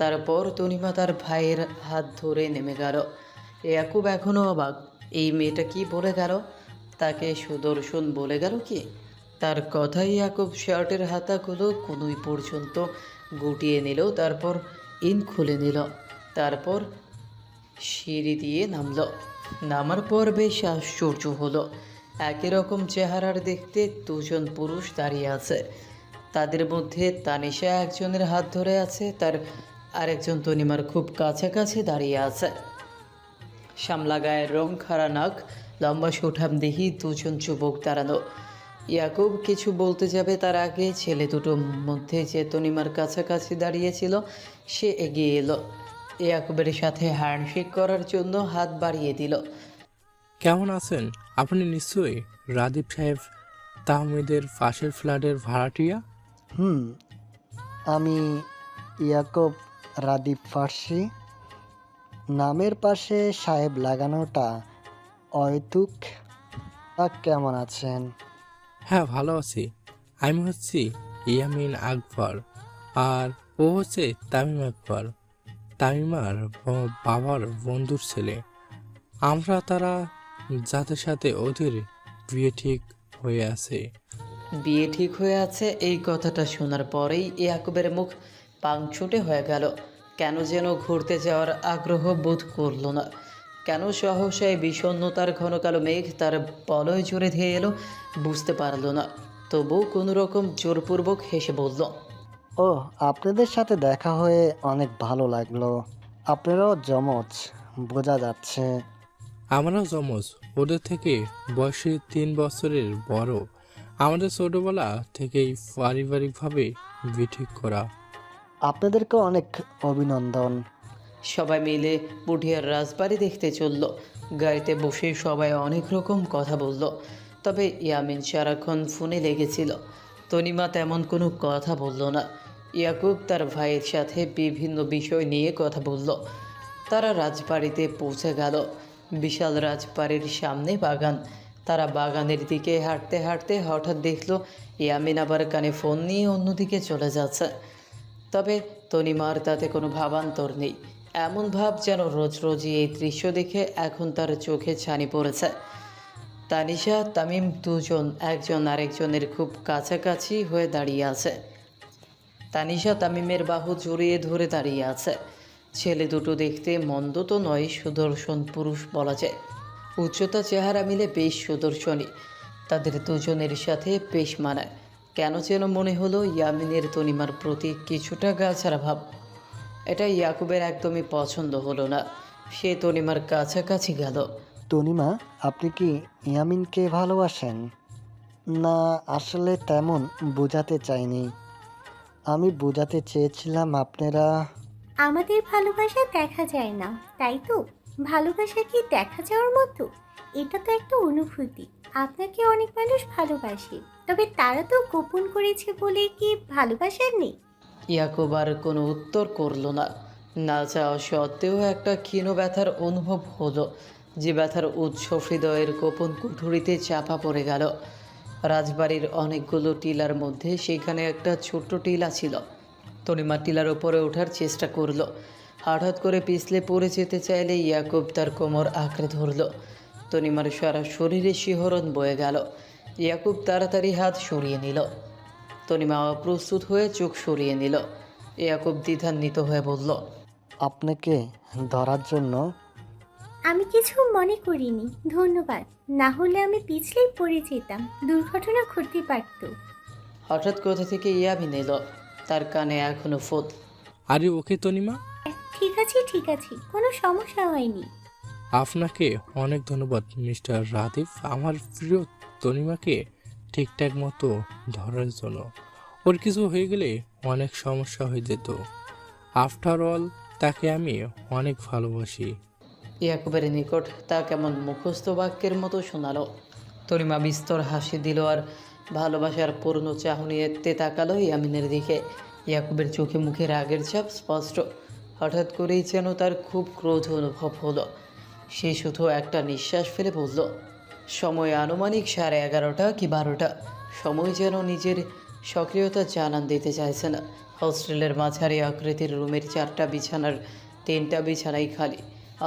তারপর তনিমা তার ভাইয়ের হাত ধরে নেমে গেল। ইয়াকুব এখনও অবাক, এই মেয়েটা কি বলে গেল? তাকে সুদর্শন বলে গেল কি? তার কথাই ইয়াকুব শার্টের হাতাগুলো কনুই পর্যন্ত গুটিয়ে নিল, তারপর ইন খুলে নিল, তারপর সিঁড়ি দিয়ে নামলো। নামার পর বেশ আশ্চর্য হলো, একই রকম চেহারার দেখতে দুজন পুরুষ দাঁড়িয়ে আছে। তাদের মধ্যে তানিশা একজনের হাত ধরে আছে, তার আরেকজন তনিমার খুব কাছাকাছি দাঁড়িয়ে আছে। শ্যামলা গায়ের রং, খাড়া নাক, লম্বা সুঠাম দেহি দুজন যুবক দাঁড়ানো। ইয়াকুব কিছু বলতে যাবে তার আগে ছেলে দুটোর মধ্যে যে তনিমার কাছাকাছি দাঁড়িয়েছিল সে এগিয়ে এলো। ইয়াকুবের সাথে হ্যান্ডশেক করার জন্য হাত বাড়িয়ে দিল। কেমন আছেন? আপনি নিশ্চয়ই রাদীপ সাহেব তাহমিদের পাশের ফ্ল্যাটের ভাড়াটিয়া? হুম, আমি ইয়াকুব রাদীপ ফার্সি। নামের পাশে সাহেব লাগানোটা অহেতুক। কেমন আছেন? হ্যাঁ, ভালো আছি। আমি হচ্ছি ইয়ামিন আকবর, আর ও হচ্ছে তামিম আকবর, তামিমার বাবার বন্ধুর ছেলে। আমরা তারা যাদের সাথে ওদের বিয়ে ঠিক হয়ে আছে। বিয়ে ঠিক হয়ে আছে এই কথাটা শোনার পরেই ইয়াকুবের মুখ পাংছুটে হয়ে গেল। কেন যেন ঘুরতে যাওয়ার আগ্রহ বোধ করলো না। কেন সহসায় বিষণ্ণতার ঘন কালো মেঘ তার বলয় জোরে ধেয়ে এলো বুঝতে পারলো না। তবু কোনো রকম জোরপূর্বক হেসে বলল, ও, আপনাদের সাথে দেখা হয়ে অনেক ভালো লাগলো। আপনারাও জমজ, বোঝা যাচ্ছে। আমরাও যমজ, ওদের থেকে বয়সে 3 বছরের বড়। আমাদের ছোটবেলা থেকেই পারিবারিকভাবে বিয়ে ঠিক করা। আপনাদেরকে অনেক অভিনন্দন। সবাই মিলে পুঠিয়ার রাজবাড়ি দেখতে চলল। গাড়িতে বসে সবাই অনেক রকম কথা বলল, তবে ইয়ামিন সারাক্ষণ ফোনে লেগেছিল। তনিমা তেমন কোনো কথা বলল না। ইয়াকুব তার ভাইয়ের সাথে বিভিন্ন বিষয় নিয়ে কথা বলল। তারা রাজবাড়িতে পৌঁছে গেল। বিশাল রাজবাড়ির সামনে বাগান। তারা বাগানের দিকে হাঁটতে হাঁটতে হঠাৎ দেখল ইয়ামিন আবার কানে ফোন নিয়ে অন্যদিকে চলে যাচ্ছে। তবে তনিমার তাতে কোনো ভাবান্তর নেই। এমন ভাব যেন রোজ রোজই এই দৃশ্য দেখে এখন তার চোখে ছানি পড়েছে। তানিশা তামিম দুজন একজন আরেকজনের খুব কাছাকাছি হয়ে দাঁড়িয়ে আছে। তানিশা তামিমের বাহু জড়িয়ে ধরে দাঁড়িয়ে আছে। ছেলে দুটো দেখতে মন্দ তো নয়, সুদর্শন পুরুষ বলা যায়। উচ্চতা চেহারা মিলে বেশ সুদর্শনী। তাদের দুজনের সাথে বেশ মানায়। কেন যেন মনে হলো ইয়ামিনের তনিমার প্রতি কিছুটা গাছাড়া ভাব। এটা ইয়াকুবের একদমই পছন্দ হলো না। সে তনিমার কাছাকাছি গেল। তনিমা, আপনি কি ইয়ামিনকে ভালোবাসেন? না, আসলে তেমন বোঝাতে চাইনি। আমি বোঝাতে চেয়েছিলাম আপনারা। আমাদের ভালোবাসা দেখা যায় না, তাই তো? ভালোবাসা কি দেখা যাওয়ার মতো? এটা তো একটা অনুভূতি। আপনাকে অনেক মানুষ ভালোবাসে, তবে তারা তো গোপন করেছে বলে কি ভালোবাসার নেই? ইয়াকুব আর কোনো উত্তর করলো না। না চাওয়া সত্ত্বেও একটা ক্ষীণ ব্যথার অনুভব হলো, যে ব্যথার উৎস হৃদয়ের গোপন কুঠুরিতে চাপা পড়ে গেল। রাজবাড়ির অনেকগুলো টিলার মধ্যে সেখানে একটা ছোট্ট টিলা ছিল। তনিমা টিলার ওপরে ওঠার চেষ্টা করলো। হঠাৎ করে পিছলে পড়ে যেতে চাইলে ইয়াকুব তার কোমর আঁকড়ে ধরল। তনিমার সারা শরীরে শিহরণ বয়ে গেল। ইয়াকুব তাড়াতাড়ি হাত সরিয়ে নিল। তনিমা অপ্রস্তুত হয়ে চোখ সরিয়ে নিল। ইয়াকুব দ্বিধান্বিত হয়ে বলল, আপনাকে ধরার জন্য। আমি কিছু মনে করিনি, ধন্যবাদ। না হলে আমি পিছলেই পড়ে যেতাম, দুর্ঘটনা ঘটতে পারত। হঠাৎ কোথা থেকে ইয়ামিন এলো, তার কানে এখনো ফোদ। আরে ওকে তনিমা, ঠিক আছে, কোনো সমস্যা হয়নি। আপনাকে অনেক ধন্যবাদ মিস্টার রাদিফ, আমার প্রিয় তনিমাকে ঠিকঠাক মতো ধরার জন্য। ওর কিছু হয়ে গেলে অনেক সমস্যা হয়ে যেত। আফটার অল তাকে আমি অনেক ভালোবাসি। ইয়াকুবের নিকট তা কেমন মুখস্থ বাক্যের মতো শোনালো। তরিমা বিস্তর হাসি দিল আর ভালোবাসার পূর্ণ চাহনি এতে তাকালো ইয়ামিনের দিকে। ইয়াকুবের চোখে মুখে রাগের ছাপ স্পষ্ট। হঠাৎ করেই যেন তার খুব ক্রোধ অনুভব হলো। সে শুধু একটা নিঃশ্বাস ফেলে বলল, সময় আনুমানিক 11:30 কি 12টা। সময় যেন নিজের সক্রিয়তা জানান দিতে চাইছে না। হস্টেলের মাঝারি আকৃতির রুমের 4টা বিছানার 3টা বিছানাই খালি।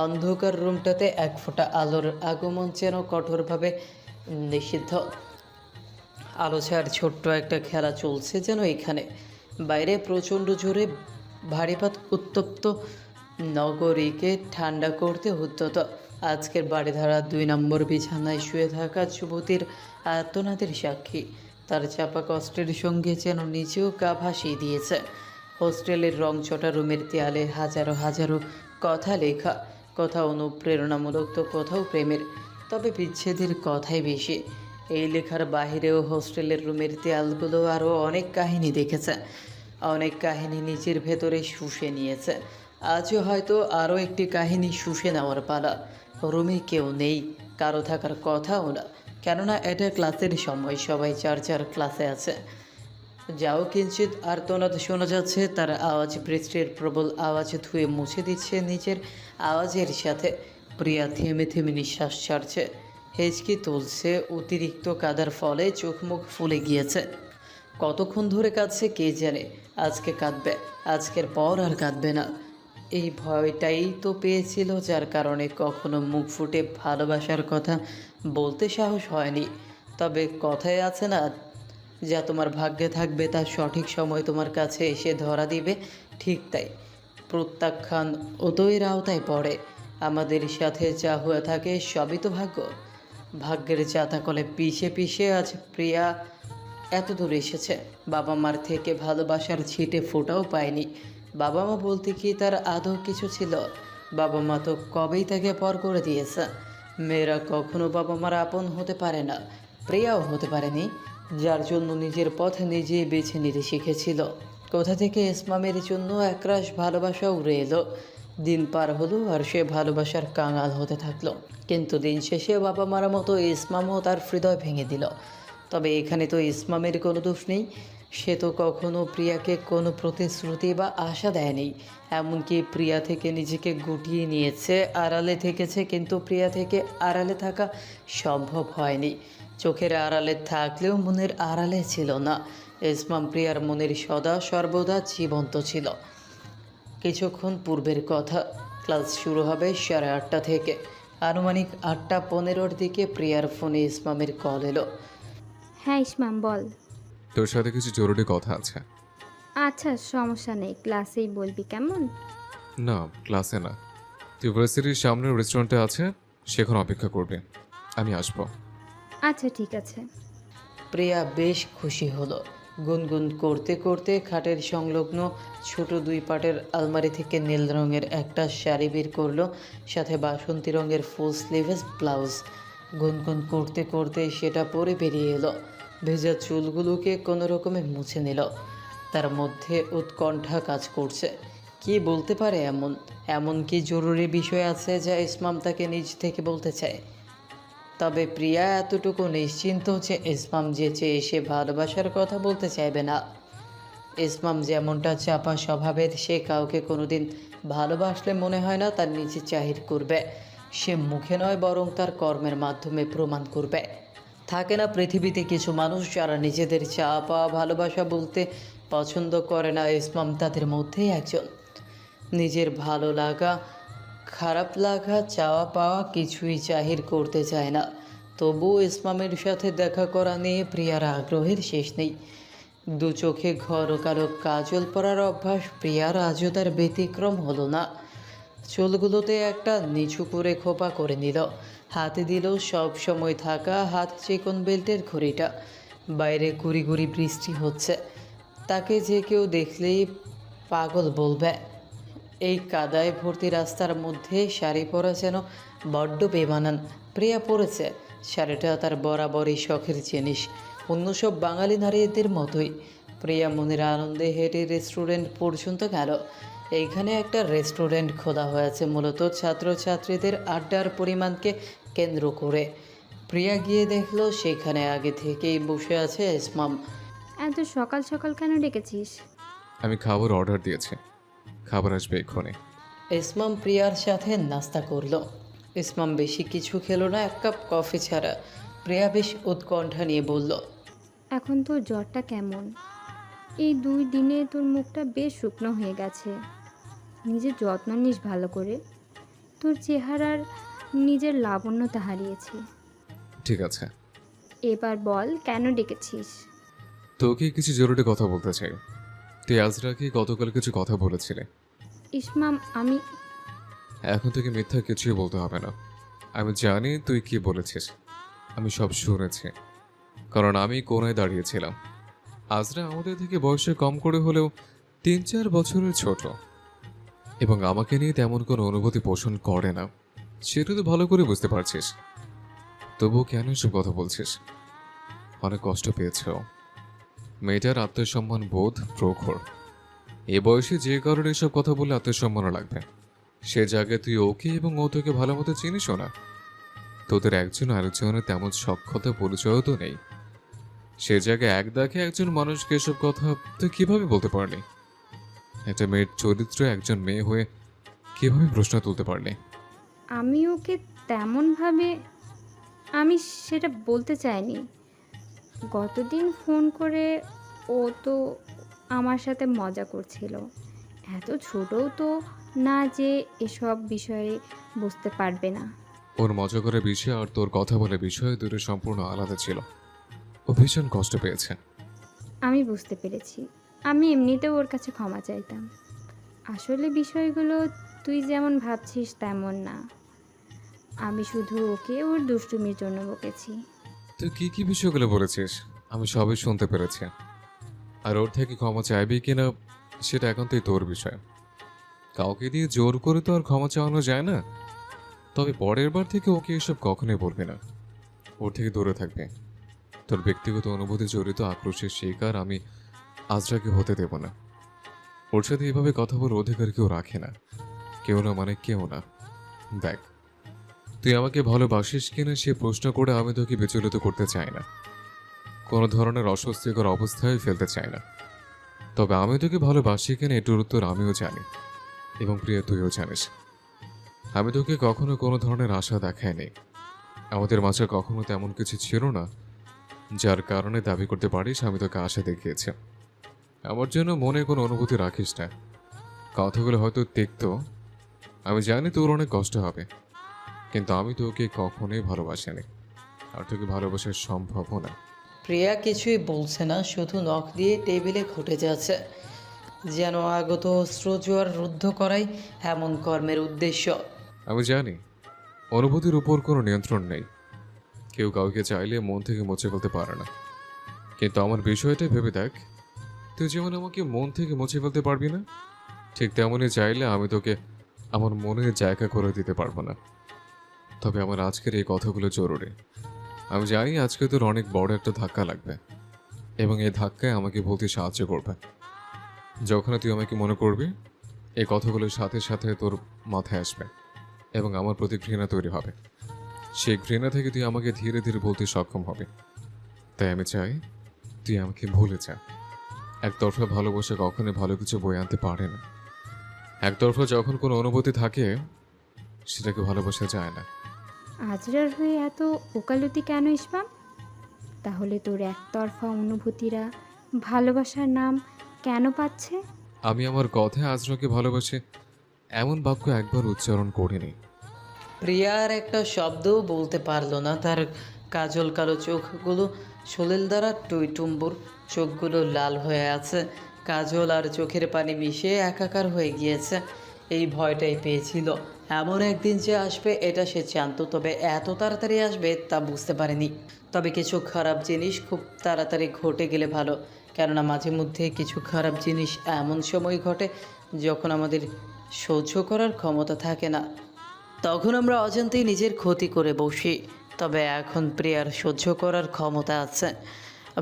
অন্ধকার রুমটাতে এক ফোঁটা আলোর আগমন যেন কঠোরভাবে নিষিদ্ধ। আলো ছাড় ছোট্ট একটা খেলা চলছে যেন এখানে। বাইরে প্রচণ্ড জোরে ভারীপাত উত্তপ্ত নগরীকে ঠান্ডা করতে উদ্যত। আজকের বাড়িধারা 2 নম্বর বিছানায় শুয়ে থাকা যুবতীর আর্তনাদের সাক্ষী। তার চাপা কষ্টের সঙ্গে যেন নিজেও গা ভাসিয়ে দিয়েছে। হোস্টেলের রংচটা রুমের দেয়ালে হাজারো হাজারো কথা লেখা, কোথাও অনুপ্রেরণামূলক তো কোথাও প্রেমের, তবে বিচ্ছেদের কথাই বেশি। এই লেখার বাহিরেও হোস্টেলের রুমের দেয়ালগুলো আরও অনেক কাহিনী দেখেছে, অনেক কাহিনী নিজের ভেতরে শুষে নিয়েছে। আজও হয়তো আরও একটি কাহিনী শুষে নেওয়ার পালা। রুমে কেউ নেই, কারো থাকার কথাও না, কেননা এটা ক্লাসের সময়, সবাই যার যার ক্লাসে আছে। যাও কিঞ্চিত আর্তনাদ শোনা যাচ্ছে, তার আওয়াজ বৃষ্টির প্রবল আওয়াজ ধুয়ে মুছে দিচ্ছে নিজের আওয়াজের সাথে। প্রিয়া থেমে থেমে নিঃশ্বাস ছাড়ছে, হেঁচকি তুলছে। অতিরিক্ত কাদার ফলে চোখ মুখ ফুলে গিয়েছে। কতক্ষণ ধরে কাঁদছে কে জানে। আজকে কাঁদবে, আজকের পর আর কাঁদবে না, এই ভয়টাই তো পেয়েছিল, যার কারণে কখনো মুখ ফুটে ভালোবাসার কথা বলতে সাহস হয়নি। তবে কথায় আছে না, যা তোমার ভাগ্যে থাকবে তার সঠিক সময় তোমার কাছে এসে ধরা দিবে, ঠিক তাই প্রত্যাখ্যান ওতইর আওতায় পড়ে। আমাদের সাথে যা হয়ে থাকে সবই তো ভাগ্য। ভাগ্যের জাতাকলে পিষে পিষে আজ প্রিয়া এত দূর এসেছে। বাবা মার থেকে ভালোবাসার ছিটে ফোঁটাও পায়নি। বাবা মা বলতে কি তার আদৌ কিছু ছিল? বাবা মা তো কবেই তাকে পর করে দিয়েছে। মেয়েরা কখনো বাবা মার আপন হতে পারে না, প্রিয়াও হতে পারেনি, যার জন্য নিজের পথ নিজেই বেছে নিতে শিখেছিল। কোথা থেকে ইসমামের জন্য একরাশ ভালোবাসা উড়ে এলো। দিন পার হলো আর সে ভালোবাসার কাঙাল হতে থাকলো। কিন্তু দিন শেষে বাবা মারা মতো ইসমামও তার হৃদয় ভেঙে দিল। তবে এখানে তো ইসমামের কোনো দোষ নেই। সে তো কখনো প্রিয়াকে কোনো প্রতিশ্রুতি বা আশা দেয়নি। এমনকি প্রিয়া থেকে নিজেকে গুটিয়ে নিয়েছে, আড়ালে থেকেছে, কিন্তু প্রিয়া থেকে আড়ালে থাকা সম্ভব হয়নি। চোখের আড়ালে থাকলেও মনের আড়ালে ছিল না। ইসমাম প্রিয়ার মনের সদা সর্বদা জীবন্ত ছিল। কিছুক্ষণ পূর্বের কথা, ক্লাস শুরু হবে 8:30 থেকে। আনুমানিক 8:15-র দিকে প্রিয়ার ফোনে ইসমামের কল এলো। হ্যাঁ ইসমাম বল। তোর সাথে কিছু জরুরি কথা আছে। আচ্ছা সমস্যা নেই, ক্লাসেই বলবি কেমন? না, ক্লাসে না, ইউনিভার্সিটির সামনের রেস্টুরেন্টে আছে, সেখানে অপেক্ষা করবে, আমি আসবো। আচ্ছা ঠিক আছে। প্রিয়া বেশ খুশি হলো। গুনগুন করতে করতে খাটের সংলগ্ন ছোট 2 পাটের আলমারি থেকে নীল রঙের একটা শাড়ি বের করলো, সাথে বাসন্তী রঙের ফুল স্লিভেস ব্লাউজ। গুনগুন করতে করতে সেটা পরে বেরিয়ে এলো। ভেজা চুলগুলোকে কোনো রকমে মুছে নিল। তার মধ্যে উৎকণ্ঠা কাজ করছে। কি বলতে পারে এমন কি জরুরি বিষয় আছে যা ইসমাম তাকে নিজ থেকে বলতে চায়? তবে প্রিয়া এতটুকু নিশ্চিন্ত যে ইসমাম যেচে এসে ভালোবাসার কথা বলতে চাইবে না। ইসমাম যেমনটা চাপা স্বভাবের, সে কাউকে কোনোদিন ভালোবাসলে মনে হয় না তার নিচে জাহির করবে। সে মুখে নয় বরং তার কর্মের মাধ্যমে প্রমাণ করবে। থাকে না পৃথিবীতে কিছু মানুষ যারা নিজেদের চাপা ভালোবাসা বলতে পছন্দ করে না, ইসমাম তাদের মধ্যেই একজন। নিজের ভালো লাগা, খারাপ লাগা, চাওয়া পাওয়া কিছুই জাহির করতে চায় না। তবুও ইসমামের সাথে দেখা করা নিয়ে প্রিয়ার আগ্রহের শেষ নেই। 2 চোখে ঘন কালো কাজল পরার অভ্যাস প্রিয়ার আজও তার ব্যতিক্রম হলো না। চুলগুলোতে একটা নিচু করে খোপা করে নিল। হাতে দিল সব সময় থাকা হাত চিকন বেল্টের ঘড়িটা। বাইরে গুড়ি গুড়ি বৃষ্টি হচ্ছে। তাকে যে কেউ দেখলেই পাগল বলবে। এই কাদায় ভর্তি রাস্তার মধ্যে শাড়ি পরা যেন বড্ড বেমানান। প্রিয়া পরেছে। শাড়িটা তার বরাবরই শখের জিনিস, অন্য সব বাঙালি নারীদের মতোই। প্রিয়া মনের আনন্দে হেঁটে রেস্টুরেন্ট পর্যন্ত গেল। এইখানে একটা রেস্টুরেন্ট খোলা হয়েছে মূলত ছাত্রছাত্রীদের আড্ডার পরিমাণকে কেন্দ্র করে। প্রিয়া গিয়ে দেখলো সেখানে আগে থেকেই বসে আছে ইসমাম। এত সকাল সকাল কেন ডেকেছিস? আমি খাবার অর্ডার দিয়েছি, খাবার আসবে এক্ষুনি। ইসমাম প্রিয়ার সাথে নাস্তা করলো। ইসমাম বেশি কিছু খেলো না, এক কাপ কফি ছাড়া। প্রিয়া বেশ উৎকণ্ঠা নিয়ে বলল, এখন তোর জ্বরটা কেমন? এই 2 দিনে তোর মুখটা বেশ শুকনো হয়ে গেছে। নিজের যত্ন নিস ভালো করে। তোর চেহারার নিজের লাবণ্যতা হারিয়েছে। ঠিক আছে, এবার বল কেন ডেকেছিস? তোকে কিছু জরুরি কথা বলতে চাই। তুই আজরাকে গতকাল কিছু কথা বলেছিলে। ইসমাম, আমি এখন থেকে মিথ্যা কিছুই বলতে হবে না। আমি জানি তুই কি বলেছিস, আমি সব শুনেছি, কারণ আমি কোনায় দাঁড়িয়েছিলাম। আজরা আমাদের থেকে বয়সে কম করে হলেও 3-4 বছরের ছোট, এবং আমাকে নিয়ে তেমন কোনো অনুভূতি পোষণ করে না। সেটা তো ভালো করে বুঝতে পারছিস। তবুও কেন এসব কথা বলছিস? অনেক কষ্ট পেয়েছে ও। মেয়েটার আত্মসম্মান বোধ প্রখর। এ বয়সে যে কারণে এসব কথা বলে আত্মসম্মান লাগবে, সে জায়গায় তুই ওকে এবং ও তোকে ভালো মতো চিনিসও না। তোদের একজন আরেকজনের তেমন সক্ষতা পরিচয়ও তো নেই। সে জায়গায় এক দেখে একজন মানুষকে এসব কথা তুই কিভাবে বলতে পারলি? একটা মেয়ের চরিত্র একজন মেয়ে হয়ে কিভাবে প্রশ্ন তুলতে পারলি? আমি ওকে তেমনভাবে আমি সেটা বলতে চাইনি। গতদিন ফোন করে ও তো আমার সাথে মজা করছিল। এত ছোটও তো না যে এসব বিষয়ে বুঝতে পারবে না। ওর মজা করার বিষয় আর তোর কথা বলে বিষয় দুটো সম্পূর্ণ আলাদা ছিল। ও ভীষণ কষ্ট পেয়েছে। আমি বুঝতে পেরেছি। আমি এমনিতেও ওর কাছে ক্ষমা চাইতাম। আসলে বিষয়গুলো তুই যেমন ভাবছিস তেমন না। আমি শুধু ওকে ওর দুষ্টুমির জন্য বকেছি। তুই কি কি বিষয়গুলো বলেছিস আমি সবই শুনতে পেরেছি। আর ওর থেকে ক্ষমা চাইবি কিনা সেটা এখন তুই তোর বিষয়। কাউকে দিয়ে জোর করে তো আর ক্ষমা চাওয়ানো যায় না। তবে পরের বার থেকে ওকে এসব কখনোই বলবি না। ওর থেকে দূরে থাকবে। তোর ব্যক্তিগত অনুভূতি জড়িত আক্রোশের শিকার আমি আজরাকে হতে দেব না। ওর সাথে এভাবে কথা বলার অধিকার কেউ রাখে না। কেউ না মানে কেউ না। দেখ, তুই আমাকে ভালোবাসিস কিনা সে প্রশ্ন করে আমি তোকে বিচলিত করতে চাই না, কোনো ধরনের অস্বস্তিকর অবস্থায় ফেলতে চাই না। তবে আমি তোকে ভালোবাসি কিনা এটার উত্তর আমিও জানি, এবং প্রিয়া তুইও জানিস। আমি তোকে কখনো কোনো ধরনের আশা দেখাইনি। আমাদের মাঝে কখনো তেমন কিছু ছিল না যার কারণে দাবি করতে পারিস আমি তোকে আশা দেখিয়েছি। আমার জন্য মনে কোনো অনুভূতি রাখিস না। কথাগুলো হয়তো তিক্ত, আমি জানি তোর অনেক কষ্ট হবে, কিন্তু আমি তোকে কখনোই ভালোবাসিনি, আর তোকে ভালোবাসা সম্ভবও না। প্রিয়া কিছুই বলছে না, শুধু নখ দিয়ে টেবিলে ঘটে যাচ্ছে। যেন আগত অস্ত্র জোয়ার রুদ্ধ করাই এমন কর্মের উদ্দেশ্য। আমি জানি অনুভূতির উপর কোনো নিয়ন্ত্রণ নেই। কেউ কাউকে চাইলে মন থেকে মুছে ফেলতে পারে না, কিন্তু আমার বিষয়টা ভেবে দেখ। তুই যেমন আমাকে মন থেকে মুছে ফেলতে পারবি না, ঠিক তেমনই চাইলে আমি তোকে আমার মনে জায়গা করে দিতে পারবো না। তবে আমার আজকের এই কথাগুলো জরুরি। আমি জানি আজকে তোর অনেক বড় একটা ধাক্কা লাগবে, এবং এই ধাক্কায় আমাকে বলতে সাহায্য করবে। যখন তুই আমাকে মনে করবি, এই কথাগুলোর সাথে সাথে তোর মাথায় আসবে এবং আমার প্রতি ঘৃণা তৈরি হবে। সেই ঘৃণা থেকে তুই আমাকে ধীরে ধীরে বলতে সক্ষম হবে। তাই আমি চাই তুই আমাকে ভুলে যা। একতরফা ভালোবাসা কখনোই ভালো কিছু বয়ে আনতে পারে না। একতরফা যখন কোনো অনুভূতি থাকে সেটাকে ভালোবাসা যায় না। আজরার হয়ে এত ওকালতি কেন ইসমাম? তাহলে তোর একতরফা অনুভূতিরা ভালোবাসার নাম কেন পাচ্ছে? আমি আমার কথায় আজরাকে ভালোবাসি এমন বাক্য একবার উচ্চারণ করিনি। প্রিয়ার একটা শব্দও বলতে পারল না। তার কাজল কালো চোখগুলো সলিল দ্বারা টইটুম্বুর, চোখগুলো লাল হয়ে আছে। কাজল আর চোখের পানি মিশে একাকার হয়ে গিয়েছে। এই ভয়টাই পেয়েছিল। এমন একদিন যে আসবে এটা সে জানতো, তবে এত তাড়াতাড়ি আসবে তা বুঝতে পারেনি। তবে কিছু খারাপ জিনিস খুব তাড়াতাড়ি ঘটে গেলে ভালো, কেননা মাঝে মধ্যে কিছু খারাপ জিনিস এমন সময় ঘটে যখন আমাদের সহ্য করার ক্ষমতা থাকে না, তখন আমরা অজান্তেই নিজের ক্ষতি করে বসি। তবে এখন প্রিয়ার সহ্য করার ক্ষমতা আছে।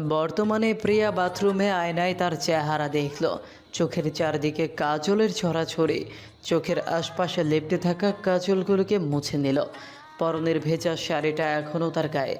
বর্তমানে প্রিয়া বাথরুমে আয়নায় তার চেহারা দেখল। চোখের চারদিকে কাজলের ছড়াছড়ি, চোখের আশপাশে লেপ্টে থাকা কাজলগুলোকে মুছে নিল। পরনের ভেজা শাড়িটা এখনও তার গায়ে।